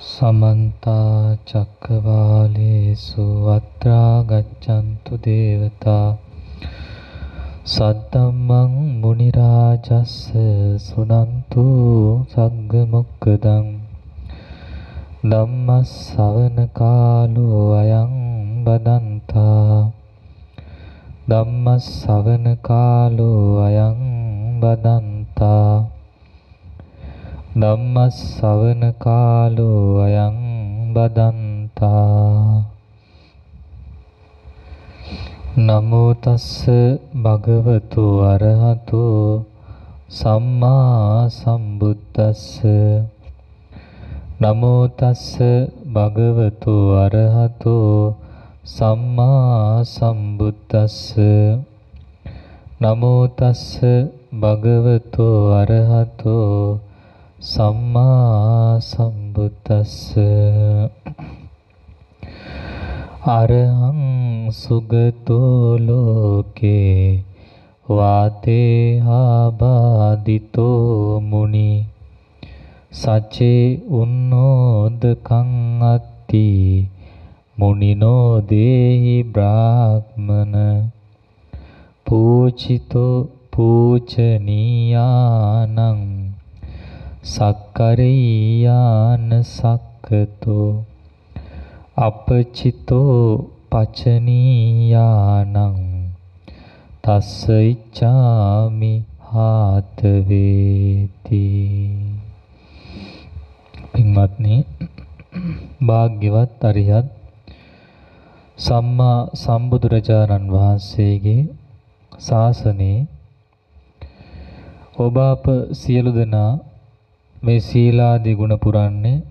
समन्ता चक्रवालेषु अत्रा गच्छन्तु देवता सद्धम्मं मुनिराजस्य सुनन्तु सग्गमुक्कदं ධම්මස්සවන කාලෝ අයං බදන්තා ධම්මස්සවන කාලෝ අයං බදන්තා ධම්මස්සවන කාලෝ අයං බදන්තා නමෝ තස්ස භගවතු අරහතෝ සම්මා සම්බුද්දස්ස නමෝ තස්ස භගවතු අරහතෝ සම්මා සම්බුද්දස්ස නමෝ තස්ස භගවතු අරහතෝ සම්මා සම්බුද්දස්ස අරහං සුගතෝ ලෝකේ වාතේහාබාදිතෝ මුනි සචේ උන්නෝදකං අත්ති මුනිනෝ දේහි බ්‍රාහ්මන පූචිතෝ පූජනීයානං සක්කරියාන සක්කතෝ අපචිතෝ පචනීයානං තස්ස ඉච්ඡාමි හාත වේති. පින්වත්නි, භාග්‍යවත් අරිහත් සම්මා සම්බුදුරජාණන් වහන්සේගේ ශාසනයේ ඔබ අප සියලු දෙනා මේ සීලාදී ගුණ පුරන්නේ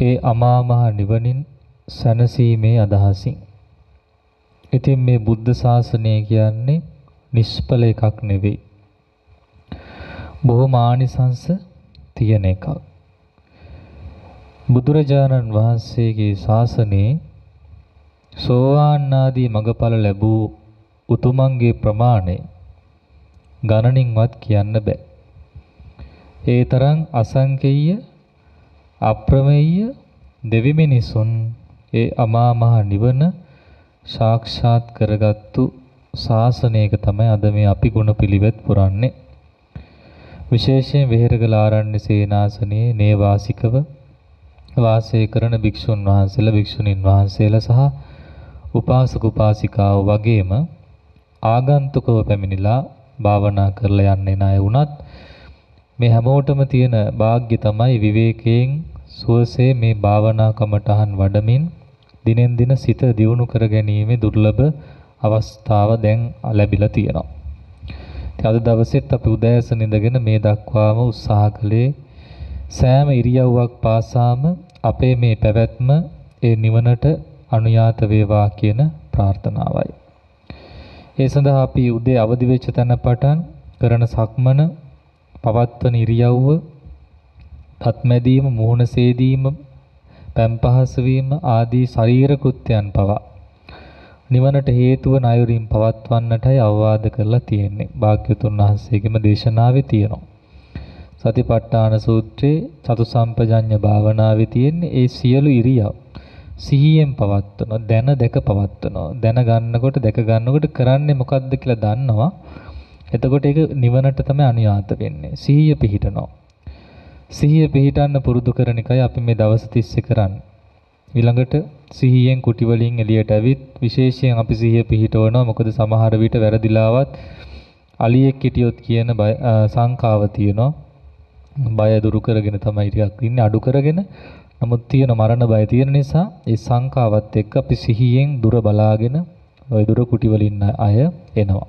ඒ අමා මහ නිවනින් සැනසීමේ අදහසින්. ඉතින් මේ බුද්ධ ශාසනය කියන්නේ නිෂ්ඵල එකක් නෙවෙයි. බොහෝ ආනිසංස තියෙන එකක්. බුදුරජාණන් වහන්සේගේ ශාසනයේ සෝවාන් ආදී මඟඵල ලැබූ උතුමන්ගේ ප්‍රමාණය ගණනින්වත් කියන්න බෑ. ඒ තරම් අසංකේය අප්‍රමේය දෙවි මිනිසුන් ඒ අමා මහ නිවන සාක්ෂාත් කරගත්තු ශාසනයක තමයි අද මේ අපි ගුණ පිළිවෙත් පුරන්නේ. විශේෂයෙන් වෙහෙරගල ආරණ්‍ය සේනාසනයේ නේවාසිකව වාසය කරන භික්ෂුන් වහන්සේලා භික්ෂුණීන් වහන්සේලා සහ උපාසක උපාසිකාව වගේම ආගන්තුකව පැමිණිලා භාවනා කරලා යන්නේ නැය වුණත් මේ හැමෝටම තියෙන වාග්ය තමයි විවේකයෙන් සුවසේ මේ භාවනා කමටහන් වඩමින් දිනෙන් දින සිත දියුණු කර ගැනීමේ දුර්ලභ අවස්ථාව දැන් ලැබිලා තියෙනවා. අද දවසෙත් අපි උදෑසන ඉඳගෙන මේ දක්වාම උත්සාහ කළේ සෑම ඉරියව්වක් පාසාම අපේ මේ පැවැත්ම ඒ නිවනට අනුයාත වේවා කියන ප්‍රාර්ථනාවයි. ඒ සඳහා අපි උදේ අවදි වෙච්ච තැන පටන් කරන සක්මන, පවත්වන ඉරියව්ව, තත්මැදීම, මුහුණ සේදීම, පැම්පහස වීම ආදී ශරීර කෘත්‍යයන් පවා නිවනට හේතු වන අයුරින් පවත්වන්නටයි අවවාද කරලා තියෙන්නේ. භාග්‍යවතුන් වහන්සේගේම දේශනාවේ තියෙනවා. සතිපට්ඨාන සූත්‍රයේ චතුසම්පජඤ්ඤ භාවනාවේ තියෙන්නේ ඒ සියලු ඉරියව් සිහියෙන් පවත්වනවා, දැන දැක පවත්වනවා. දැන ගන්නකොට දැක ගන්නකොට කරන්නේ මොකද්ද කියලා දන්නවා. එතකොට ඒක නිවනට තමයි අනුයාත වෙන්නේ. සිහිය පිහිටනවා. සිහිය පිහිටන්න පුරුදු කරන එකයි අපි මේ දවස් 30 කරන්නේ. ඊළඟට සිහියෙන් කුටි වලින් එළියට ඇවිත් විශේෂයෙන් අපි සිහිය පිහිටවනවා. මොකද සමහර විට වැරදිලාවත් අලියෙක් හිටියොත් කියන සංකාව තියෙනවා. බය දුරු කරගෙන තමයි ටිකක් ඉන්නේ, අඩු කරගෙන. නමුත් තියෙන මරණ බය තියෙන නිසා ඒ සංකාවත් එක්ක අපි සිහියෙන් දුර බලාගෙන ওই දුර කුටි වලින් අය එනවා.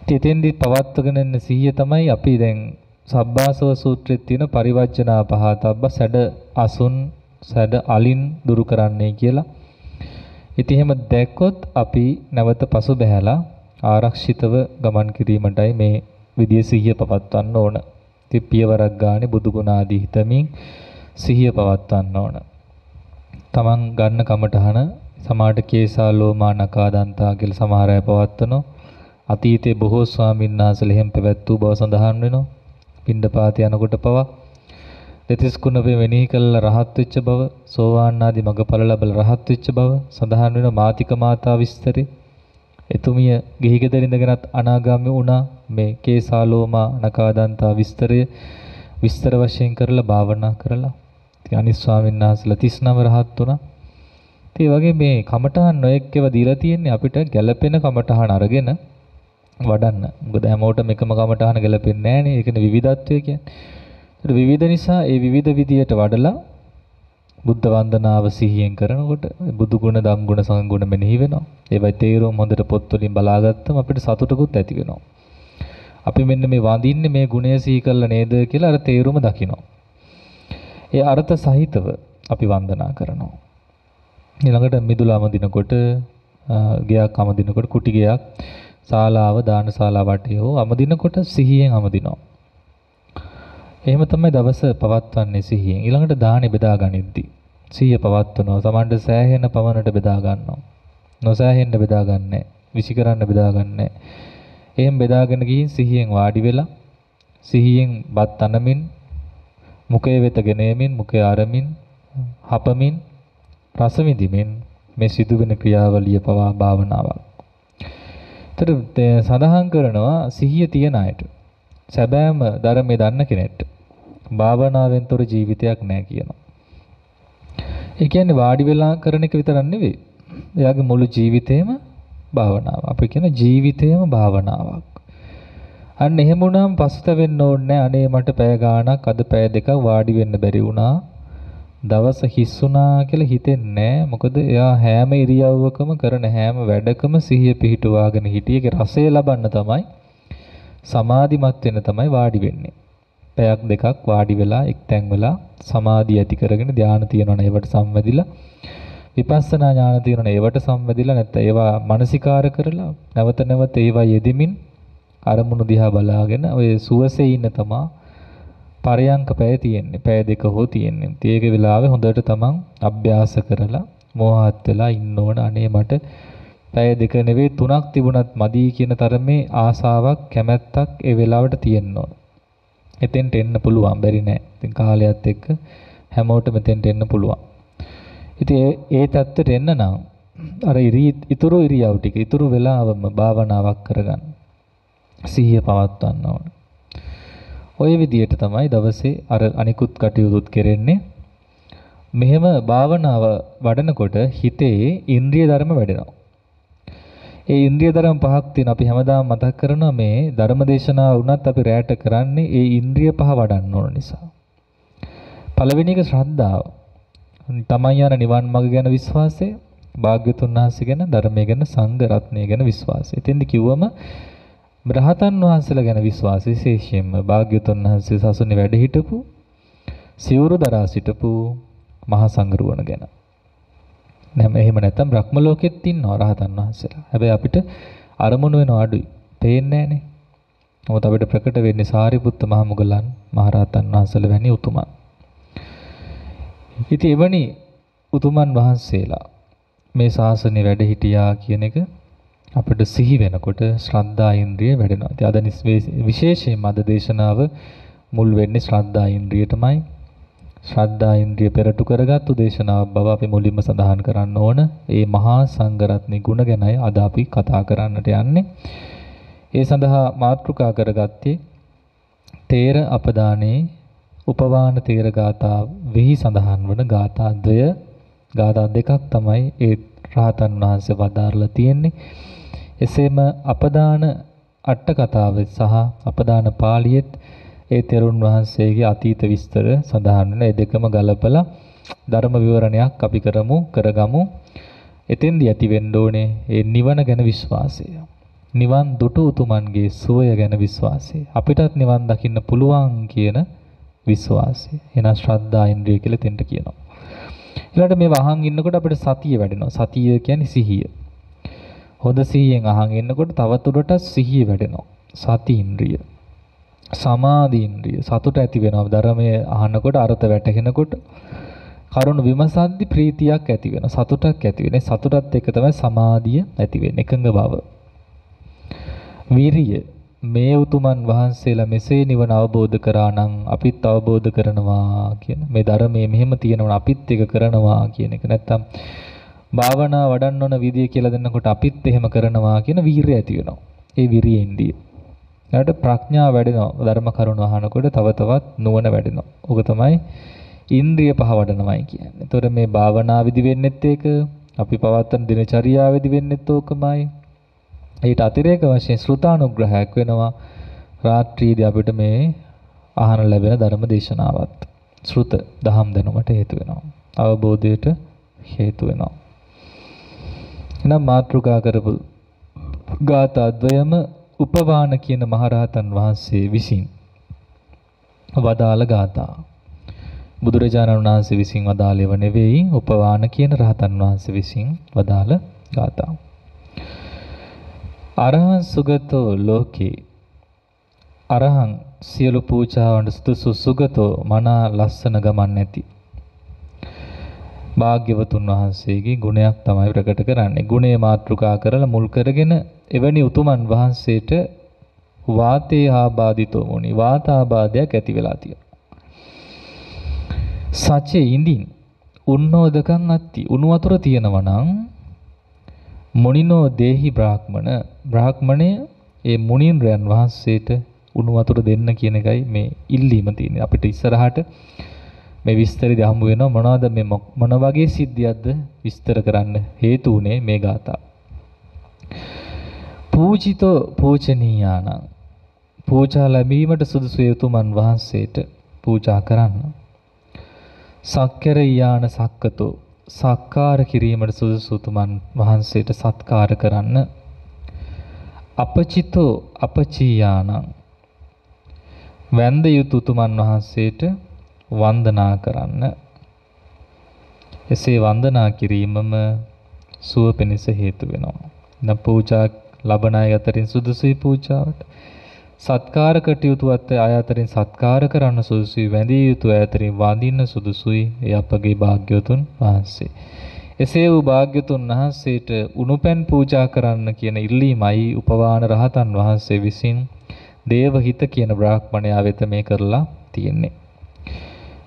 ඉතින්දි පවත්වගෙන ඉන්න සිහිය තමයි අපි දැන් සබ්බාසව සූත්‍රයේ තියෙන පරිවර්ජනා පහතබ්බ සැඩ අසුන් සැඩ අලින් දුරු කරන්නයි කියලා. ඉතින් එහෙම දැක්කොත් අපි නැවත පසු බහැලා ආරක්ෂිතව ගමන් කිරීමටයි මේ විදිය සිහිය පවත්වන්න ඕන. ඉතින් පියවරක් ගානේ බුදු ගුණ ආදී හිතමින් සිහිය පවත්වන්න ඕන. තමන් ගන්න කමටහන සමාට කේසා ලෝමා නකා දන්තා කියලා සමහර අය පවත්වනවා. අතීතයේ බොහෝ ස්වාමීන් වහන්සේලා එහෙම පැවැත් වූ බව සඳහන් වෙනවා. පිණ්ඩපාත යනකොට පවා දෙතිස් කුණපේ මෙනෙහි කළා රහත් වෙච්ච බව, සෝවාන් ආදී මගඵල ලැබලා රහත් වෙච්ච බව සඳහන් වෙන මාතික මාතා විස්තරේ. එතුමිය ගිහි ගෙදර ඉඳගෙනත් අනාගාමී වුණා. මේ කේසාලෝමා නකාදන්තා විස්තර වශයෙන් කරලා භාවනා කරලා. ඉතින් අනිත් ස්වාමීන් වහන්සේලා 39 රහත් වුණා. ඒ වගේ මේ කමඨහන් නොයෙක් ඒවා දීලා තියෙන්නේ අපිට ගැළපෙන කමඨහන් අරගෙන වඩන්න. මොකද හැමෝටම එකම කමඨහන ගැළපෙන්නේ නැහනේ. ඒකනේ විවිධත්වය කියන්නේ. ඒත් විවිධ නිසා ඒ විවිධ විදියට වඩලා බුද්ධ වන්දනාව සිහියෙන් කරනකොට බුදු ගුණ, ධම් ගුණ, සංඝ ගුණ මෙනෙහි වෙනවා. ඒවයි තේරුම් හොඳට පොත් වලින් බලාගත්තම අපිට සතුටකුත් ඇති වෙනවා. අපි මෙන්න මේ වඳින්නේ මේ ගුණය සිහි කළා නේද කියලා අර තේරුම දකිනවා. ඒ අර්ථ සහිතව අපි වන්දනා කරනවා. ඊළඟට මිදුලාම දිනකොට ගයක් අමදිනකොට කුටි ගයක් ශාලාව දාන ශාලාව වටේ හෝ අමදිනකොට සිහියෙන් අමදිනවා. එහෙම තමයි දවස පවත්වන්නේ සිහියෙන්. ඊළඟට දාහනේ බෙදා ගනිද්දි සිහිය පවත්වනවා. සමහරට සෑහෙන පවනට බෙදා ගන්නවා. නොසෑහෙන්න බෙදා ගන්නෑ. විසි කරන්න බෙදා ගන්නෑ. එහෙම බෙදාගෙන ගිහින් සිහියෙන් වාඩි වෙලා සිහියෙන් බත් අනමින් මුඛයේ වෙත ගෙනෙමින් මුඛය අරමින් හපමින් රස විඳිමින් මේ සිදුවෙන ක්‍රියාවලිය පවා භාවනාවක්. ඒතර සඳහන් කරනවා සිහිය තියන අයට සැබෑම ධර්මයේ දන්න කෙනෙක්ට භාවනාවෙන් තොර ජීවිතයක් නැහැ කියනවා. ඒ කියන්නේ වාඩි වෙලා කරන එක විතරක් නෙවෙයි. එයාගේ මුළු ජීවිතේම භාවනාව. අපි කියන ජීවිතේම භාවනාවක්. අන්න එහෙම වුණාම පසුතැවෙන්න ඕනේ නැහැ. අනේ මට පැය ගාණක් අද පැය දෙකක් වාඩි වෙන්න බැරි වුණා. දවස හිස් වුණා කියලා හිතෙන්නේ නැහැ. මොකද එයා හැම ඉරියව්වකම කරන හැම වැඩකම සිහිය පිහිටුවාගෙන හිටියේ. ඒක රසය ලබන්න තමයි සමාධිමත් වෙන්න තමයි වාඩි වෙන්නේ. පැයක් දෙකක් වාඩි වෙලා එක්තැන් වෙලා සමාධිය ඇති කරගෙන ධානය තියනවනේ ඒවට සම්වැදිලා විපස්සනා ඥාන තියනවනේ ඒවට සම්වැදිලා නැත්නම් ඒවා මානසිකාර කරලා නැවත නැවත ඒවා යෙදෙමින් අරමුණු දිහා බලාගෙන ඔය සුවසේ ඉන්න තමා පරයන්ක පැය තියෙන්නේ. පැය දෙක හෝ තියෙන්නේ. ඒක වෙලාවේ හොඳට තමන් අභ්‍යාස කරලා මෝහත් වෙලා ඉන්න ඕන. අනේ මට පැය දෙක නෙවෙයි 3ක් තිබුණත් මදි කියන තරමේ ආසාවක් කැමැත්තක් ඒ වෙලාවට තියෙන්න ඕන. එතෙන්ට එන්න පුළුවන් බැරි නෑ. ඉතින් කාලයත් එක්ක හැමෝටම එතෙන්ට එන්න පුළුවන්. ඉතින් ඒ தත්ත්වයට එන්න නම් අර ඉතුරු ඉරියව් ටික ඉතුරු වෙලාවම භාවනාවක් කරගන්න. සිහිය පවත්වන්න ඕන. ওই විදිහට තමයි දවසේ අර අනිකුත් කටයුතුත් කෙරෙන්නේ. මෙහෙම භාවනාව වඩනකොට හිතේ ඉන්ද්‍රිය ධර්ම වැඩෙනවා. ඒ ඉන්ද්‍රිය ධර්ම පහක් තියෙන අපි හැමදාම මතක් කරනවා මේ ධර්මදේශනා වුණත් අපි රැට කරන්නේ ඒ ඉන්ද්‍රිය පහ වඩන්න ඕන නිසා. පළවෙනි එක ශ්‍රද්ධාව. තමන් යන නිවන් මඟ ගැන විශ්වාසය, භාග්‍යතුන් වහන්සේ ගැන, ධර්මය ගැන, සංඝ රත්නය ගැන විශ්වාසය. එතෙන්දි කිව්වම රහතන් වහන්සේලා ගැන විශ්වාසය විශේෂයෙන්ම භාග්‍යතුන් වහන්සේ සසුනේ වැඩ හිටපු සිවුරු දරා සිටපු මහා සංඝරුවන ගැන. නැම එහෙම නැත්නම් බ්‍රහ්ම ලෝකෙත් ඉන්නවා රහතන් වහන්සේලා. හැබැයි අපිට අරමුණු වෙන අඩුයි. පේන්නේ නැහනේ. මොකද අපිට ප්‍රකට වෙන්නේ සාරිපුත්ත මහ මුගලන් මහ රහතන් වහන්සේලා වැනි උතුමන්. ඉතින් එවැනි උතුමන් වහන්සේලා මේ ශාසනය වැඩ හිටියා කියන එක අපිට සිහි වෙනකොට ශ්‍රද්ධා ඉන්ද්‍රිය වැඩෙනවා. ඉතින් අද විශේෂයෙන්ම අද දේශනාව මුල් වෙන්නේ ශ්‍රද්ධා ඉන්ද්‍රියටමයි. ශ්‍රද්ධා ඉන්ද්‍රිය පෙරටු කරගත්තු දේශනාවක් බව අපි මුලින්ම සඳහන් කරන්න ඕන. ඒ මහා සංඝරත්නයේ ගුණ ගැනයි අද අපි කතා කරන්නට යන්නේ. ඒ සඳහා මාතෘකා කරගත්තේ තේර අපදානේ උපවාන තේර ගාථා වෙහි සඳහන් වන ගාථා දෙකක් තමයි ඒ රහතන් වහන්සේ වදාරලා තියෙන්නේ. එසේම අපදාන අට කතාවෙ සහ අපදාන පාළියෙත් ඒ තෙරුන් වහන්සේගේ අතීත විස්තර සඳහන් වෙන ඒ දෙකම ගලපලා ධර්ම විවරණයක් අපි කරගමු. එතෙන්දී ඇති වෙන්න ඕනේ ඒ නිවන ගැන විශ්වාසය. නිවන් දුටු උතුමන්ගේ සුවය ගැන විශ්වාසය. අපිටත් නිවන් දකින්න පුළුවන් කියන විශ්වාසය. එන ශ්‍රද්ධා ඉන්ද්‍රිය කියලා තෙන්ට කියනවා. ඊළඟට මේ වහන් ඉන්නකොට අපිට සතිය වැඩෙනවා. සතිය කියන්නේ සිහිය. හොඳ සිහියෙන් අහන් ඉන්නකොට තවදුරටත් සිහිය වැඩෙනවා. සති ඉන්ද්‍රිය. සමාධි ඉන්ද්‍රිය. සතුට ඇති වෙනවා. ධර්මයේ අහනකොට අර්ථ වැටහෙනකොට කරුණ විමසද්දි ප්‍රීතියක් ඇති වෙනවා. සතුටක් ඇති වෙනවා. සතුටත් එක්ක තමයි සමාධිය ඇති වෙන්නේ. එකඟ බව. වීරිය. මේ උතුමන් වහන්සේලා මෙසේ නිවන අවබෝධ කරා නම් අපිත් අවබෝධ කරනවා කියන මේ ධර්මයේ මෙහෙම තියෙනවා අපිත් ඒක කරනවා කියන එක. නැත්තම් භාවනා වඩන්න ඕන විදිය කියලා දෙන්නකොට අපිත් එහෙම කරනවා කියන වීරිය ඇති වෙනවා. ඒ විරියෙන්දී ඊට ප්‍රඥාව වැඩෙනවා. ධර්ම කරුණ අහනකොට තව තවත් නුවණ වැඩෙනවා. ඕක තමයි ඉන්ද්‍රිය පහ වඩනවායි කියන්නේ. ඒතකොට මේ භාවනා විදි වෙන්නෙත් ඒක, අපි පවත්වන දිනචරියාවේදී වෙන්නෙත් ඕකමයි. ඊට අතිරේක වශයෙන් ශ්‍රුතානුග්‍රහයක් වෙනවා. රාත්‍රියේදී අපිට මේ අහන ලැබෙන ධර්ම දේශනාවත් ශ්‍රුත දහම් දැනුමට හේතු වෙනවා. අවබෝධයට හේතු වෙනවා. එනම් මාත්‍රිකා කරපු ගාථා ද්වයම උපවාන කියන මහරහතන් වහන්සේ විසින් වදාළ ගාථා. බුදුරජාණන් වහන්සේ විසින් වදාළේව නෙවෙයි, උපවාන කියන රහතන් වහන්සේ විසින් වදාළ ගාථා. අරහං සුගතෝ ලෝකේ, අරහං සියලු පූජාවන්ට සුදුසු සුගතෝ මනා ලස්සන ගමන් නැති භාග්‍යවතුන් වහන්සේගේ ගුණයක් තමයි ප්‍රකට කරන්නේ. ගුණේ මාතෘකා කරලා මුල් කරගෙන එවැනි උතුමන් වහන්සේට වාතේ ආබාධිතෝ මුනි, වාතාබාධයක් ඇති වෙලා තියෙනවා. සචේ ඉඳින් උන්නෝදකං අත්ති, උණු වතුර තියෙනවා නම් මුනිනෝ දේහි බ්‍රාහ්මණය ඒ මුනින්ද්‍රයන් වහන්සේට උණු වතුර දෙන්න කියන එකයි මේ ඉල්ලීම තියෙන්නේ. අපිට ඉස්සරහට මේ විස්තරෙදි හමු වෙනවා මොනවද මේ මොන වගේ සිද්ධියක්ද විස්තර කරන්න හේතු උනේ මේ ගාථා. පූජිතෝ පූජනීයානං, පූජා ලැබීමට සුදුසු උතුමන් වහන්සේට පූජා කරන්න. සක්කරයාන සක්කතෝ, සක්කාර කිරීමට සුදුසු උතුමන් වහන්සේට සත්කාර කරන්න. අපචිතෝ අපචීයානං, වැඳ යුතු උතුමන් වහන්සේට වන්දනා කරන්න. එසේ වන්දනා කිරීමම සුව පිණිස හේතු වෙනවා. නම් පූජා ලබන අය අතරින් සුදුසුයි පූජාවට. සත්කාර කටයුතු අය අතරින් සත්කාර කරන්න සුදුසුයි. වැඳිය යුතු අය අතරින් වඳින්න සුදුසුයි. ඒ අපගේ භාග්‍යවතුන් වහන්සේ. එසේ වූ භාග්‍යවතුන් වහන්සේට උණුපැන් පූජා කරන්න කියන ඉල්ලීමයි උපවාන රහතන් වහන්සේ විසින් දේවහිත කියන බ්‍රාහ්මණයා වෙත මේ කරලා තියෙන්නේ.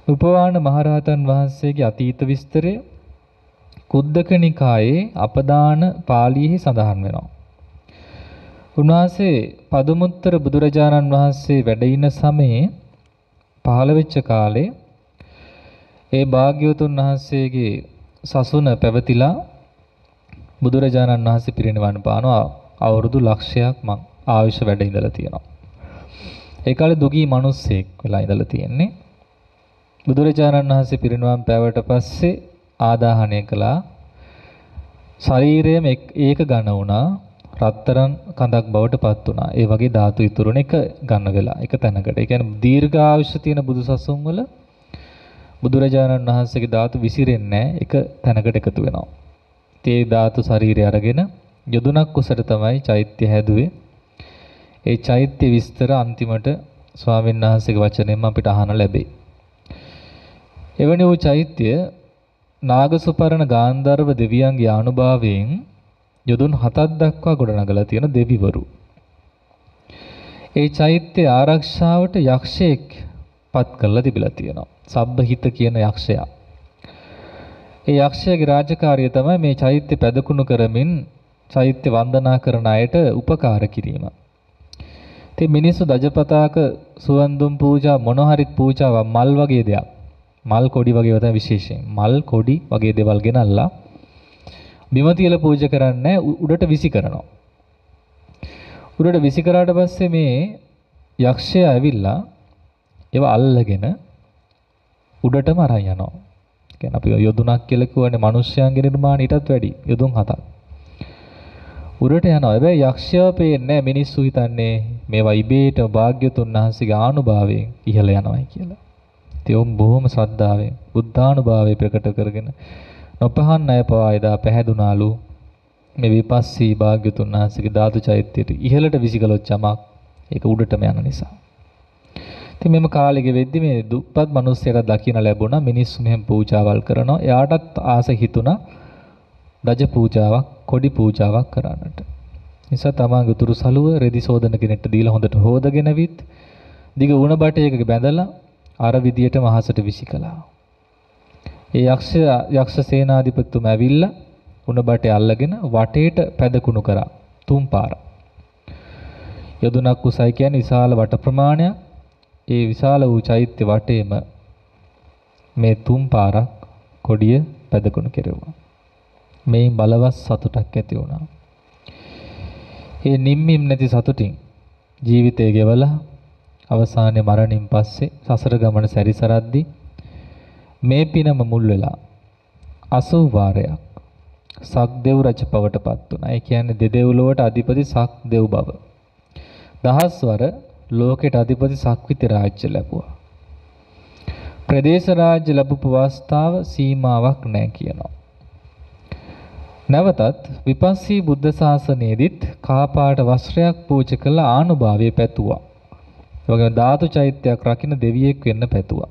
උපවාන මහරහතන් වහන්සේගේ අතීත විස්තරය කුද්දක නිකායේ අපදාන පාළියේ සඳහන් වෙනවා. උන්වහන්සේ පදුමුත්තර බුදුරජාණන් වහන්සේ වැඩ ඉන සමයේ පහළ වෙච්ච කාලේ ඒ භාග්‍යවතුන් වහන්සේගේ සසුන පැවතිලා බුදුරජාණන් වහන්සේ පිරිනිවන් පානවා. අවුරුදු ලක්ෂයක් ආයුෂ වැඩ ඉඳලා තියෙනවා. ඒ කාලේ දුගී මිනිස්සෙක් වෙලා ඉඳලා තියෙන්නේ. බුදුරජාණන් වහන්සේ පිරිනිවන් පෑවට පස්සේ ආදාහනය කළා. ශරීරයම ඒක ඝන වුණා. රත්තරන් කඳක් බවට පත් වුණා. ඒ වගේ ධාතු ඉතුරුන එක ගන්න වෙලා එක තැනකට. ඒ කියන්නේ දීර්ඝායුෂ තියෙන බුදුසසුන් වල බුදුරජාණන් වහන්සේගේ ධාතු විසිරෙන්නේ නැහැ. එක තැනකට එකතු වෙනවා. ඒ ධාතු ශරීරය අරගෙන යොදුනක් උසට තමයි චෛත්‍ය හැදුවේ. ඒ චෛත්‍ය විස්තර අන්තිමට ස්වාමීන් වහන්සේගේ වචනයෙන් අපිට අහන්න ලැබේ. එවැනි වූ චෛත්‍ය නාගසුපර්ණ ගාන්ධර්ව දෙවියන්ගේ ආනුභාවයෙන් යොදුන් 7ක් දක්වා ගොඩනගලා තියෙන දෙවිවරු. ඒ චෛත්‍ය ආරක්ෂාවට යක්ෂයෙක් පත් කරලා තිබිලා තියෙනවා. සබ්බහිත කියන යක්ෂයා. ඒ යක්ෂයාගේ රාජකාරිය තමයි මේ චෛත්‍ය පැදකුණු කරමින් චෛත්‍ය වන්දනා කරන අයට උපකාර කිරීම. ඉතින් මිනිස්සු දජපතාක සුවඳුම් පූජා මොන හරි පූජාවක් මල් වගේ දෙයක්. මල් කොඩි වගේ තමයි විශේෂයෙන්. මල් කොඩි වගේ දේවල් ගෙනල්ලා බිම තියලා පූජා කරන්නේ උඩට විසි කරනවා. උඩට විසි කරාට පස්සේ මේ යක්ෂයා ඇවිල්ලා ඒව අල්ලගෙන උඩටම අරන් යනවා. කියන්නේ අපි යොදුනක් කියලා කියවනේ මිනිස්යාගේ නිර්මාණ ඊටත් වැඩි. යොදුන් 7ක්. උඩට යනවා. හැබැයි යක්ෂයා පේන්නේ නැහැ. මිනිස්සු හිතන්නේ මේවා ඉබේට භාග්‍යතුන් වහන්සේගේ ආනුභාවයෙන් ඉහළ යනවායි කියලා. ඉතින් බොහොම ශ්‍රද්ධාවෙන් බුද්ධානුභාවය ප්‍රකට කරගෙන නොපහන් අය පවා එදා පැහැදුනාලු මේ විපස්සී භාග්‍යතුන් වහන්සේගේ ධාතු චෛත්‍යයට ඉහළට විසිකලොත් යමක් ඒක උඩටම යන නිසා. ඉතින් මෙම කාලෙක වෙද්දි මේ දුප්පත් මිනිස්සුන්ට දකින්න ලැබුණා මිනිස්සු මෙහෙම පූජාවල් කරනවා. එයාටත් ආස හිතුණා දජ පූජාවක්, කොඩි පූජාවක් කරන්නට. නිසා තමන්ගේ උතුරු සළුව රෙදි සෝදන කෙනෙක්ට දීලා හොඳට හොදගෙන විත් දිග උණ බටයක බැඳලා අර විදියටම අහසට විසිකලා. ඒ යක්ෂ සේනාධිපතිතුමා ඇවිල්ලා උණ බටේ අල්ලගෙන වටේට පැදකුණු කරා 3 පාරක්. යදුනක් උසයි කියන්නේ විශාල වට ප්‍රමාණයක්. ඒ විශාල වූ චෛත්‍ය වටේම මේ 3 පාරක් කොඩිය පැදකුණු කෙරුවා. මේ බලවත් සතුටක් ඇති වුණා. ඒ නිම්මිම් නැති සතුටින් ජීවිතය ගෙවලා අවසානයේ මරණින් පස්සේ සසර ගමන සැරිසරද්දී මේ පිනම මුල් වෙලා 80 වාරයක් සක්දෙව් රජ පවටපත් වුණා. ඒ කියන්නේ දෙදෙව්ලොවට අධිපති සක්දෙව් බව. 10 වර ලෝකෙට අධිපති සක්විති රාජ්‍ය ලැබුවා. ප්‍රදේශ රාජ්‍ය ලැබපු අවස්ථාව සීමාවක් නැහැ කියනවා. නැවතත් විපස්සී බුද්ධ ශාසනයේදීත් කාපාට වස්ත්‍රයක් පූජා කළ ආනුභාවය පැතුවා. ඒ වගේම ධාතු චෛත්‍යයක් රකින්න දෙවියෙක් වෙන්න පැතුවා.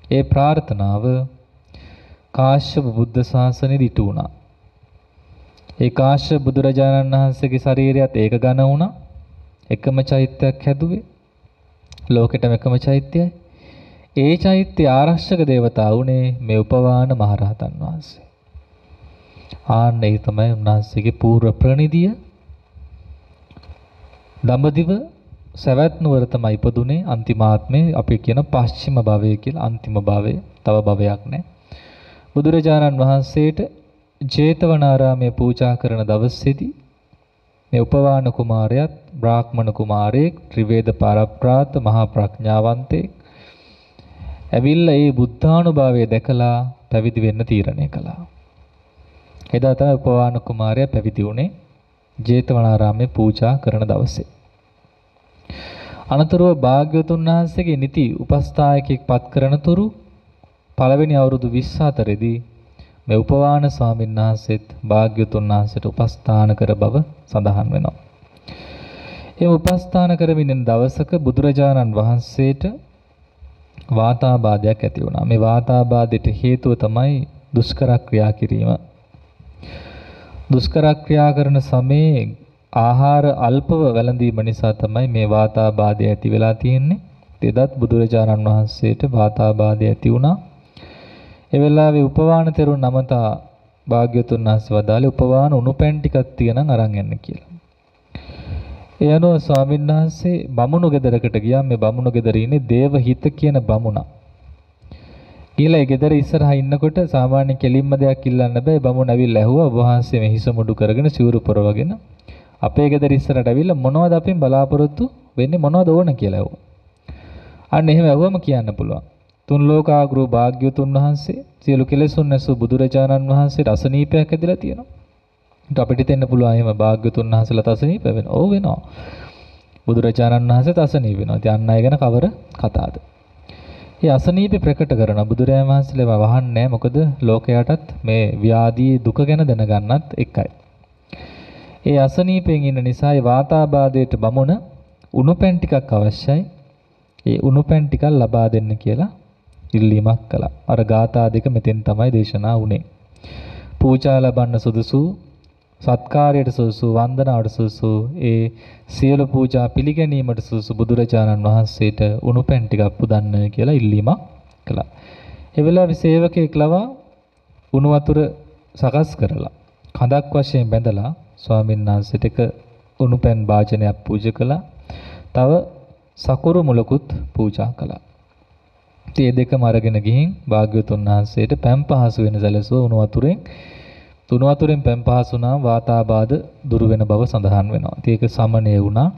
ඒ ප්‍රාර්ථනාව කාශ්‍යප බුද්ධ ශාසනයේදී ඉටු වුණා. ඒ කාශ්‍යප බුදුරජාණන් වහන්සේගේ ශරීරයත් ඒක ඝන වුණා. එකම චෛත්‍යයක් හැදුවේ. ලෝකෙටම එකම චෛත්‍යයයි. ඒ චෛත්‍ය ආරක්ෂක දේවතා වුණේ මේ උපවාන මහරහතන් වහන්සේ. ආන්නේ තමයි උන්වහන්සේගේ පූර්ව ප්‍රණිදිය. දඹදිව සවැත් නුවර තමයි ඉපදුනේ. අන්තිමාත්මේ අපි කියන පස්චිම භවය කියලා. අන්තිම භවය තව භවයක් නැහැ. බුදුරජාණන් වහන්සේට ජේතවනාරාමයේ පූජා කරන දවසේදී මේ උපවාන කුමාරයාත් බ්‍රාහ්මණ කුමාරයෙක් ත්‍රිවේද පරප්‍රාත මහා ප්‍රඥාවන්තයෙක් ඇවිල්ලා ඒ බුද්ධානුභාවය දැකලා පැවිදි වෙන්න තීරණය කළා. එදා තමයි උපවාන කුමාරයා පැවිදි වුණේ ජේතවනාරාමයේ පූජා කරන දවසේ. අනතුරුව භාග්‍යවතුන් වහන්සේගේ නිති උපස්ථායකෙක් පත් කරන තුරු පළවෙනි අවුරුදු 24 දී මේ උපවාන ස්වාමීන් වහන්සේත් භාග්‍යවතුන් වහන්සේට උපස්ථාන කර බව සඳහන් වෙනවා. ඒ උපස්ථාන කරමින් ඉන්න දවසක බුදුරජාණන් වහන්සේට වාතාබාධයක් ඇති වුණා. මේ වාතාබාධයට හේතුව තමයි දුෂ්කර ක්‍රියා කිරීම. දුෂ්කර ක්‍රියා කරන සමයේ ආහාර අල්පව වැළඳීම නිසා තමයි මේ වාතාබාධය ඇති වෙලා තියෙන්නේ. එදත් බුදුරජාණන් වහන්සේට වාතාබාධය ඇති වුණා. ඒ වෙලාවේ උපවාන තෙරුන් නමතා භාග්‍යවතුන් වහන්සේ වදාළේ උපවාන උණු පැන් ටිකක් තියනම් අරන් යන්න කියලා. ඒ අනුව ස්වාමීන් වහන්සේ බමුණු ගෙදරකට ගියා. මේ බමුණු ගෙදර ඉන්නේ දේවහිත කියන බමුණා. ඊළඟ ඒ ගෙදර ඉස්සරහා ඉන්නකොට සාමාන්‍ය කෙලින්ම දෙයක් ඉල්ලන්න බෑ. බමුණ ඇවිල්ලා ඇහුවා ඔබ වහන්සේ මේ හිස මුඩු කරගෙන සිවුරු පොරවගෙන අපේ ගෙදර ඉස්සරහට ඇවිල්ලා මොනවද අපෙන් බලාපොරොත්තු වෙන්නේ මොනවද ඕන කියලා ඇහුවා. අන්න එහෙම ඇහුවම කියන්න පුළුවන්. තුන් ලෝකාග්‍රෝ භාග්‍යවතුන් වහන්සේ සියලු කෙලෙසුන් නැසූ බුදුරජාණන් වහන්සේට අසනීපයක් ඇදලා තියෙනවා. ඒත් අපිට දෙන්න පුළුවන් එහෙම භාග්‍යවතුන් වහන්සේලාට අසනීප වෙනවා. ඔව් වෙනවා. බුදුරජාණන් වහන්සේට අසනීප වෙනවා. ඉතින් අන් අය ගැන කවර කතාවද? මේ අසනීපේ ප්‍රකට කරන බුදුරජාණන් වහන්සේලා වහන්නේ නැහැ. මොකද ලෝකයටත් මේ ව්‍යාධි දුක ගැන දැනගන්නත් එකයි. ඒ අසනීපෙන් ඉන්න නිසා ඒ වාතාබාධයට බමුණ උණු පැන් ටිකක් අවශ්‍යයි. ඒ උණු පැන් ටිකක් ලබා දෙන්න කියලා ඉල්ලීමක් කළා. අර ගාථා දෙක මෙතෙන් තමයි දේශනා වුණේ. පූජා ලබන්න සුදුසු, සත්කාරයට සුදුසු, වන්දනාවට සුදුසු, ඒ සියලු පූජා පිළිගැනීමට සුදුසු බුදුරජාණන් වහන්සේට උණු පැන් ටිකක් පුදන්න කියලා ඉල්ලීමක් කළා. ඒ වෙලාවේ සේවකයෙක් ලවා උණු වතුර සකස් කරලා කඳක් වශයෙන් බැඳලා ස්වාමීන් වහන්සේට එක උණු පැන් භාජනයක් පූජා කළා. තව සකුරු මුලකුත් පූජා කළා. මේ දෙකම අරගෙන ගිහින් භාග්‍යවතුන් වහන්සේට පැන් පහසු වෙන සැලසුව උණු වතුරෙන් පැන් පහසු නම් වාතාබාධ දුරු වෙන බව සඳහන් වෙනවා. ඒක සමනය වුණා.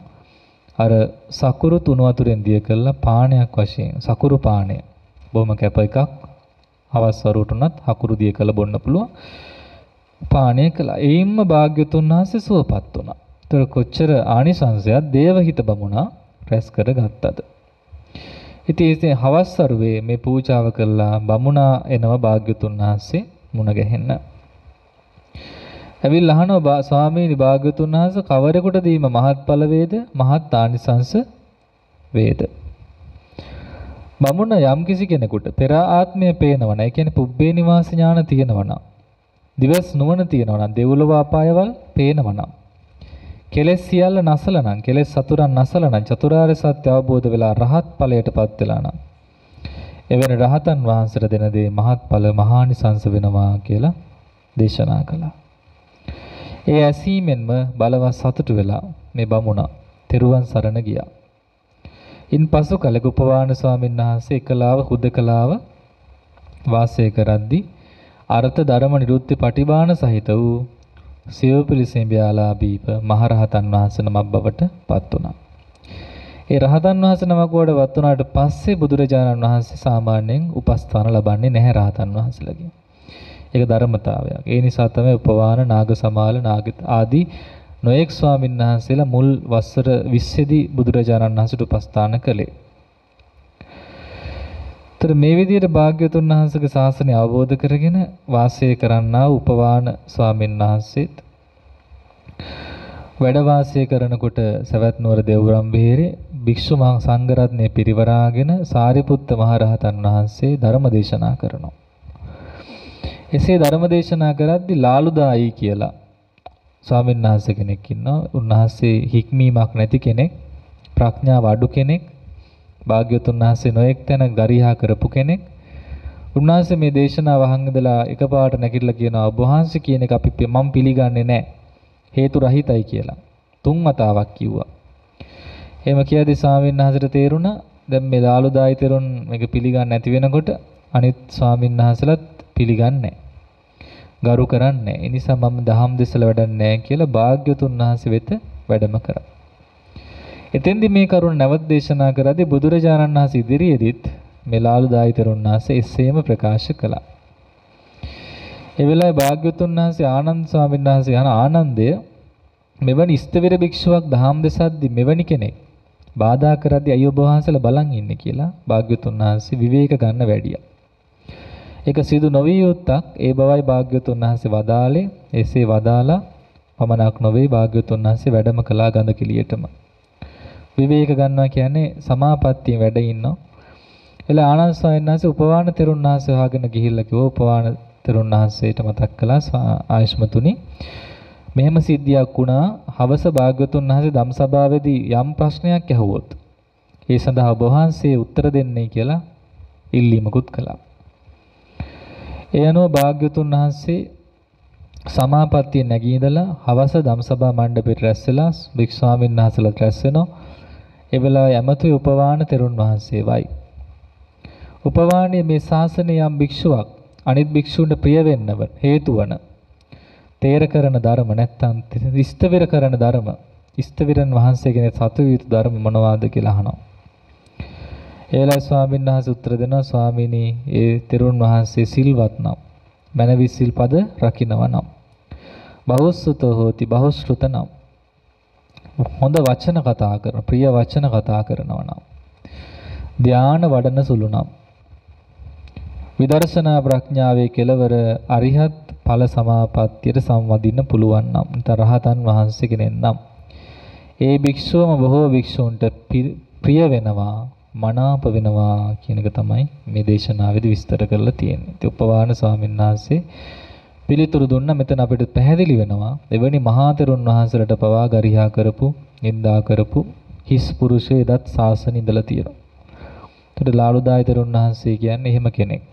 අර සකුරු උණු වතුරෙන් දිය කළා පානයක් වශයෙන් සකුරු පානය. බොහොම කැප එකක්. හවස් වරුවට උනත් හකුරු දිය කළ බොන්න පුළුවන්. පානය කළා. එයින්ම භාග්‍යවතුන් වහන්සේ සුවපත් වුණා. ඒතර කොච්චර ආනිසංසයක් දේවහිත බමුණා රැස් කරගත්තද? ඉතින් හවස් වරුවේ මේ පූජාව කළා බමුණා එනවා භාග්‍යවතුන් වහන්සේ මුණ ගැහෙන්න. ඇවිල්ලා අහනවා ස්වාමීනි භාග්‍යවතුන් වහන්සේ කවරෙකුට දීම මහත්ඵල වේද මහත් ආනිසංස වේද? බමුණ යම් කිසි කෙනෙකුට පෙර ආත්මය පේනවනම් ඒ කියන්නේ පුබ්බේ නිවාස ඥාන තියෙනවනම් දිවස් නුවණ තියෙනවනම් දෙව්ලොව අපායවල් පේනවනම් කෙලෙස් සියල්ල නැසලා නම් කෙලෙස් සතුරන් නැසලා නම් චතුරාර්ය සත්‍ය අවබෝධ වෙලා රහත් ඵලයටපත් වෙලා නම් එවැනි රහතන් වහන්සේට දෙන දේ මහත්ඵල මහානිසංස වෙනවා කියලා දේශනා කළා. ඒ ඇසීමෙන්ම බලවත් සතුටු වෙලා මේ බමුණා තෙරුවන් සරණ ගියා. ඉන්පසු කලක උපවාන ස්වාමීන් වහන්සේ එකලාව හුදකලාව වාසය කරද්දී අර්ථ ධර්ම නිරුත්ති පටිභාන සහිත වූ සිව්පිලිසෙඹයාලාභීප මහරහතන් වහන්සේ නමක් බවට පත් වුණා. ඒ රහතන් වහන්සේ නමක් බවට පත් වුණාට පස්සේ බුදුරජාණන් වහන්සේ සාමාන්‍යයෙන් උපස්ථාන ලබන්නේ නැහැ රහතන් වහන්සේලාගෙන්. ඒක ධර්මතාවයක්. ඒ නිසා තමයි උපවාන නාග සමාල නාගිත ආදී නොඑක් ස්වාමීන් වහන්සේලා මුල් වසර 20 දී බුදුරජාණන් වහන්සේට උපස්ථාන කළේ. තර මේ විදිහට භාග්‍යවතුන් වහන්සේගේ ශාසනය අවබෝධ කරගෙන වාසය කරන්නා උපවාන ස්වාමීන් වහන්සේත් වැඩ වාසය කරනකොට සවැත් නුවර දෙව්රම් විහාරේ භික්ෂු මහා සංඝරත්නය පිරිවරාගෙන සාරිපුත්ත මහරහතන් වහන්සේ ධර්ම දේශනා කරනවා. එසේ ධර්ම දේශනා කරද්දී ලාලුදායි කියලා ස්වාමීන් වහන්සේ කෙනෙක් ඉන්නවා. උන්වහන්සේ හික්මීමක් නැති කෙනෙක්, ප්‍රඥාව අඩු කෙනෙක්, භාග්‍යවතුන් වහන්සේ නොඑක් තැන ගරිහා කරපු කෙනෙක්. උන්වහන්සේ මේ දේශනාව අහන් ඉඳලා එකපාරට නැගිටලා කියනවා ඔබ වහන්සේ කියන එක මම පිළිගන්නේ නැහැ. හේතු රහිතයි කියලා. 3 වතාවක් කිව්වා. එහෙම කියද්දි ස්වාමීන් වහන්සේට තේරුණා දැන් මේ ලාලුදායි තෙරුන් මේක පිළිගන්නේ නැති වෙනකොට අනිත් ස්වාමීන් වහන්සේලාත් පිළිගන්නේ ගරු කරන්නේ. ඒ නිසා මම දහම් දෙසල වැඩන්නේ නැහැ කියලා භාග්‍යවතුන් වහන්සේ වෙත වැඩම කරා. එතෙන්දි මේ කරුණ නැවත දේශනා කරද්දී බුදුරජාණන් වහන්සේ ඉදිරියේදීත් මේ ලාලුදායි තෙරුන් වහන්සේ එසේම ප්‍රකාශ කළා. ඒ වෙලාවේ භාග්‍යවතුන් වහන්සේ ආනන්ද ස්වාමීන් වහන්සේ යන ආනන්දය මෙවැනි ස්ථවිර භික්ෂුවක් දහම් දෙසද්දී මෙවැනි කෙනෙක් බාධා කරද්දී අයියෝ ඔබ වහන්සේලා බලන් ඉන්නේ කියලා භාග්‍යවතුන් වහන්සේ විවේක ගන්න වැඩියා. ඒක සිදු නොවිය යුත්තක් ඒ බවයි භාග්‍යවතුන් වහන්සේ වදාළේ. එසේ වදාලා පමණක් නොවේ භාග්‍යවතුන් වහන්සේ වැඩම කළා ගඳ කිලියටම. විවේක ගන්නවා කියන්නේ සමාපත්තිය වැඩ ඉන්නවා. එලා ආනන්ද ස්වාමීන් වහන්සේ උපවාන තෙරුන් වහන්සේ හොයාගෙන ගිහිල්ලා කිව්වා උපවාන තෙරුන් වහන්සේට මතක් කළා ආයෂ්මතුනි මෙහෙම සිද්ධියක් වුණා. හවස භාග්‍යවතුන් වහන්සේ ධම්සභාවේදී යම් ප්‍රශ්නයක් ඇහුවොත් ඒ සඳහා ඔබ වහන්සේ උත්තර දෙන්නේ කියලා ඉල්ලීමකුත් කළා. ඒ අනුව භාග්‍යවතුන් වහන්සේ සමාපත්තිය නැගී ඉඳලා හවස ධම්සභා මණ්ඩපයට රැස් වෙලා භික්ෂුස්වාමීන් වහන්සේලාට රැස් වෙනවා. ඒ වෙලාවේ ඇමතුයි උපවාන තෙරුන් වහන්සේවයි. උපවානයේ මේ ශාසනයේ යම් භික්ෂුවක් අනිත් භික්ෂුන්ට ප්‍රිය වෙන්නව හේතු වන තේර කරන ධර්ම නැත්තම් ඉෂ්ඨවිර කරන ධර්ම ඉෂ්ඨවිරන් වහන්සේගෙන සතු යුතු ධර්ම මොනවාද කියලා අහනවා. ඒලා ස්වාමීන් වහන්සේ උත්තර දෙනවා ස්වාමීනි ඒ තෙරුන් වහන්සේ සිල්වත් නම් මනවි සිල්පද රකින්නවා නම් බහුසුතෝ හෝති බහුශ්‍රුත නම් හොඳ වචන කතා කරන ප්‍රිය වචන කතා කරනවා නම් ධාන වඩන සුළු නම් විදර්ශනා ප්‍රඥාවේ කෙලවර අරිහත් ඵල සමාපත්තියට සම්වදින්න පුළුවන් නම් රහතන් වහන්සේ කෙනෙක් නම් ඒ භික්ෂුවම බොහෝ භික්ෂූන්ට ප්‍රිය වෙනවා මනාප වෙනවා කියන එක තමයි මේ දේශනාවේදී විස්තර කරලා තියෙන්නේ. ඒ උපවාන ස්වාමීන් වහන්සේ පිළිතුරු දුන්න මෙතන අපිට පැහැදිලි වෙනවා එවැනි මහා තෙරුන් වහන්සේලාට පවා ගරිහා කරපු නින්දා කරපු හිස් පුරුෂය එදත් ශාසන ඉඳලා තියෙනවා. ඒකට ලාලුදායි තෙරුන් වහන්සේ කියන්නේ එහෙම කෙනෙක්.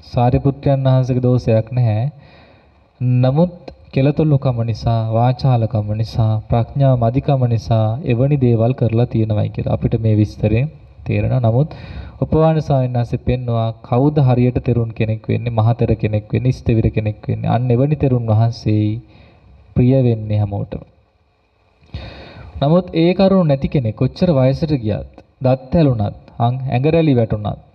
සාරිපුත්‍රයන් වහන්සේගේ දෝෂයක් නැහැ. නමුත් කෙලතුළුකම නිසා වාචාලකම නිසා ප්‍රඥා මදිකම නිසා එවැනි දේවල් කරලා තියෙනවයි කියලා අපිට මේ විස්තරයෙන් තේරෙනවා. නමුත් උපවාන ස්වාමීන් වහන්සේ පෙන්නවා කවුද හරියට තෙරුන් කෙනෙක් වෙන්නේ මහතෙර කෙනෙක් වෙන්නේ ස්ථවිර කෙනෙක් වෙන්නේ අන්න එවැනි තෙරුන් වහන්සේයි ප්‍රිය වෙන්නේ හැමෝටම. නමුත් ඒ කරුණ නැති කෙනෙක් කොච්චර වයසට ගියත් දත් ඇලුනත් ඇඟරැලි වැටුනත්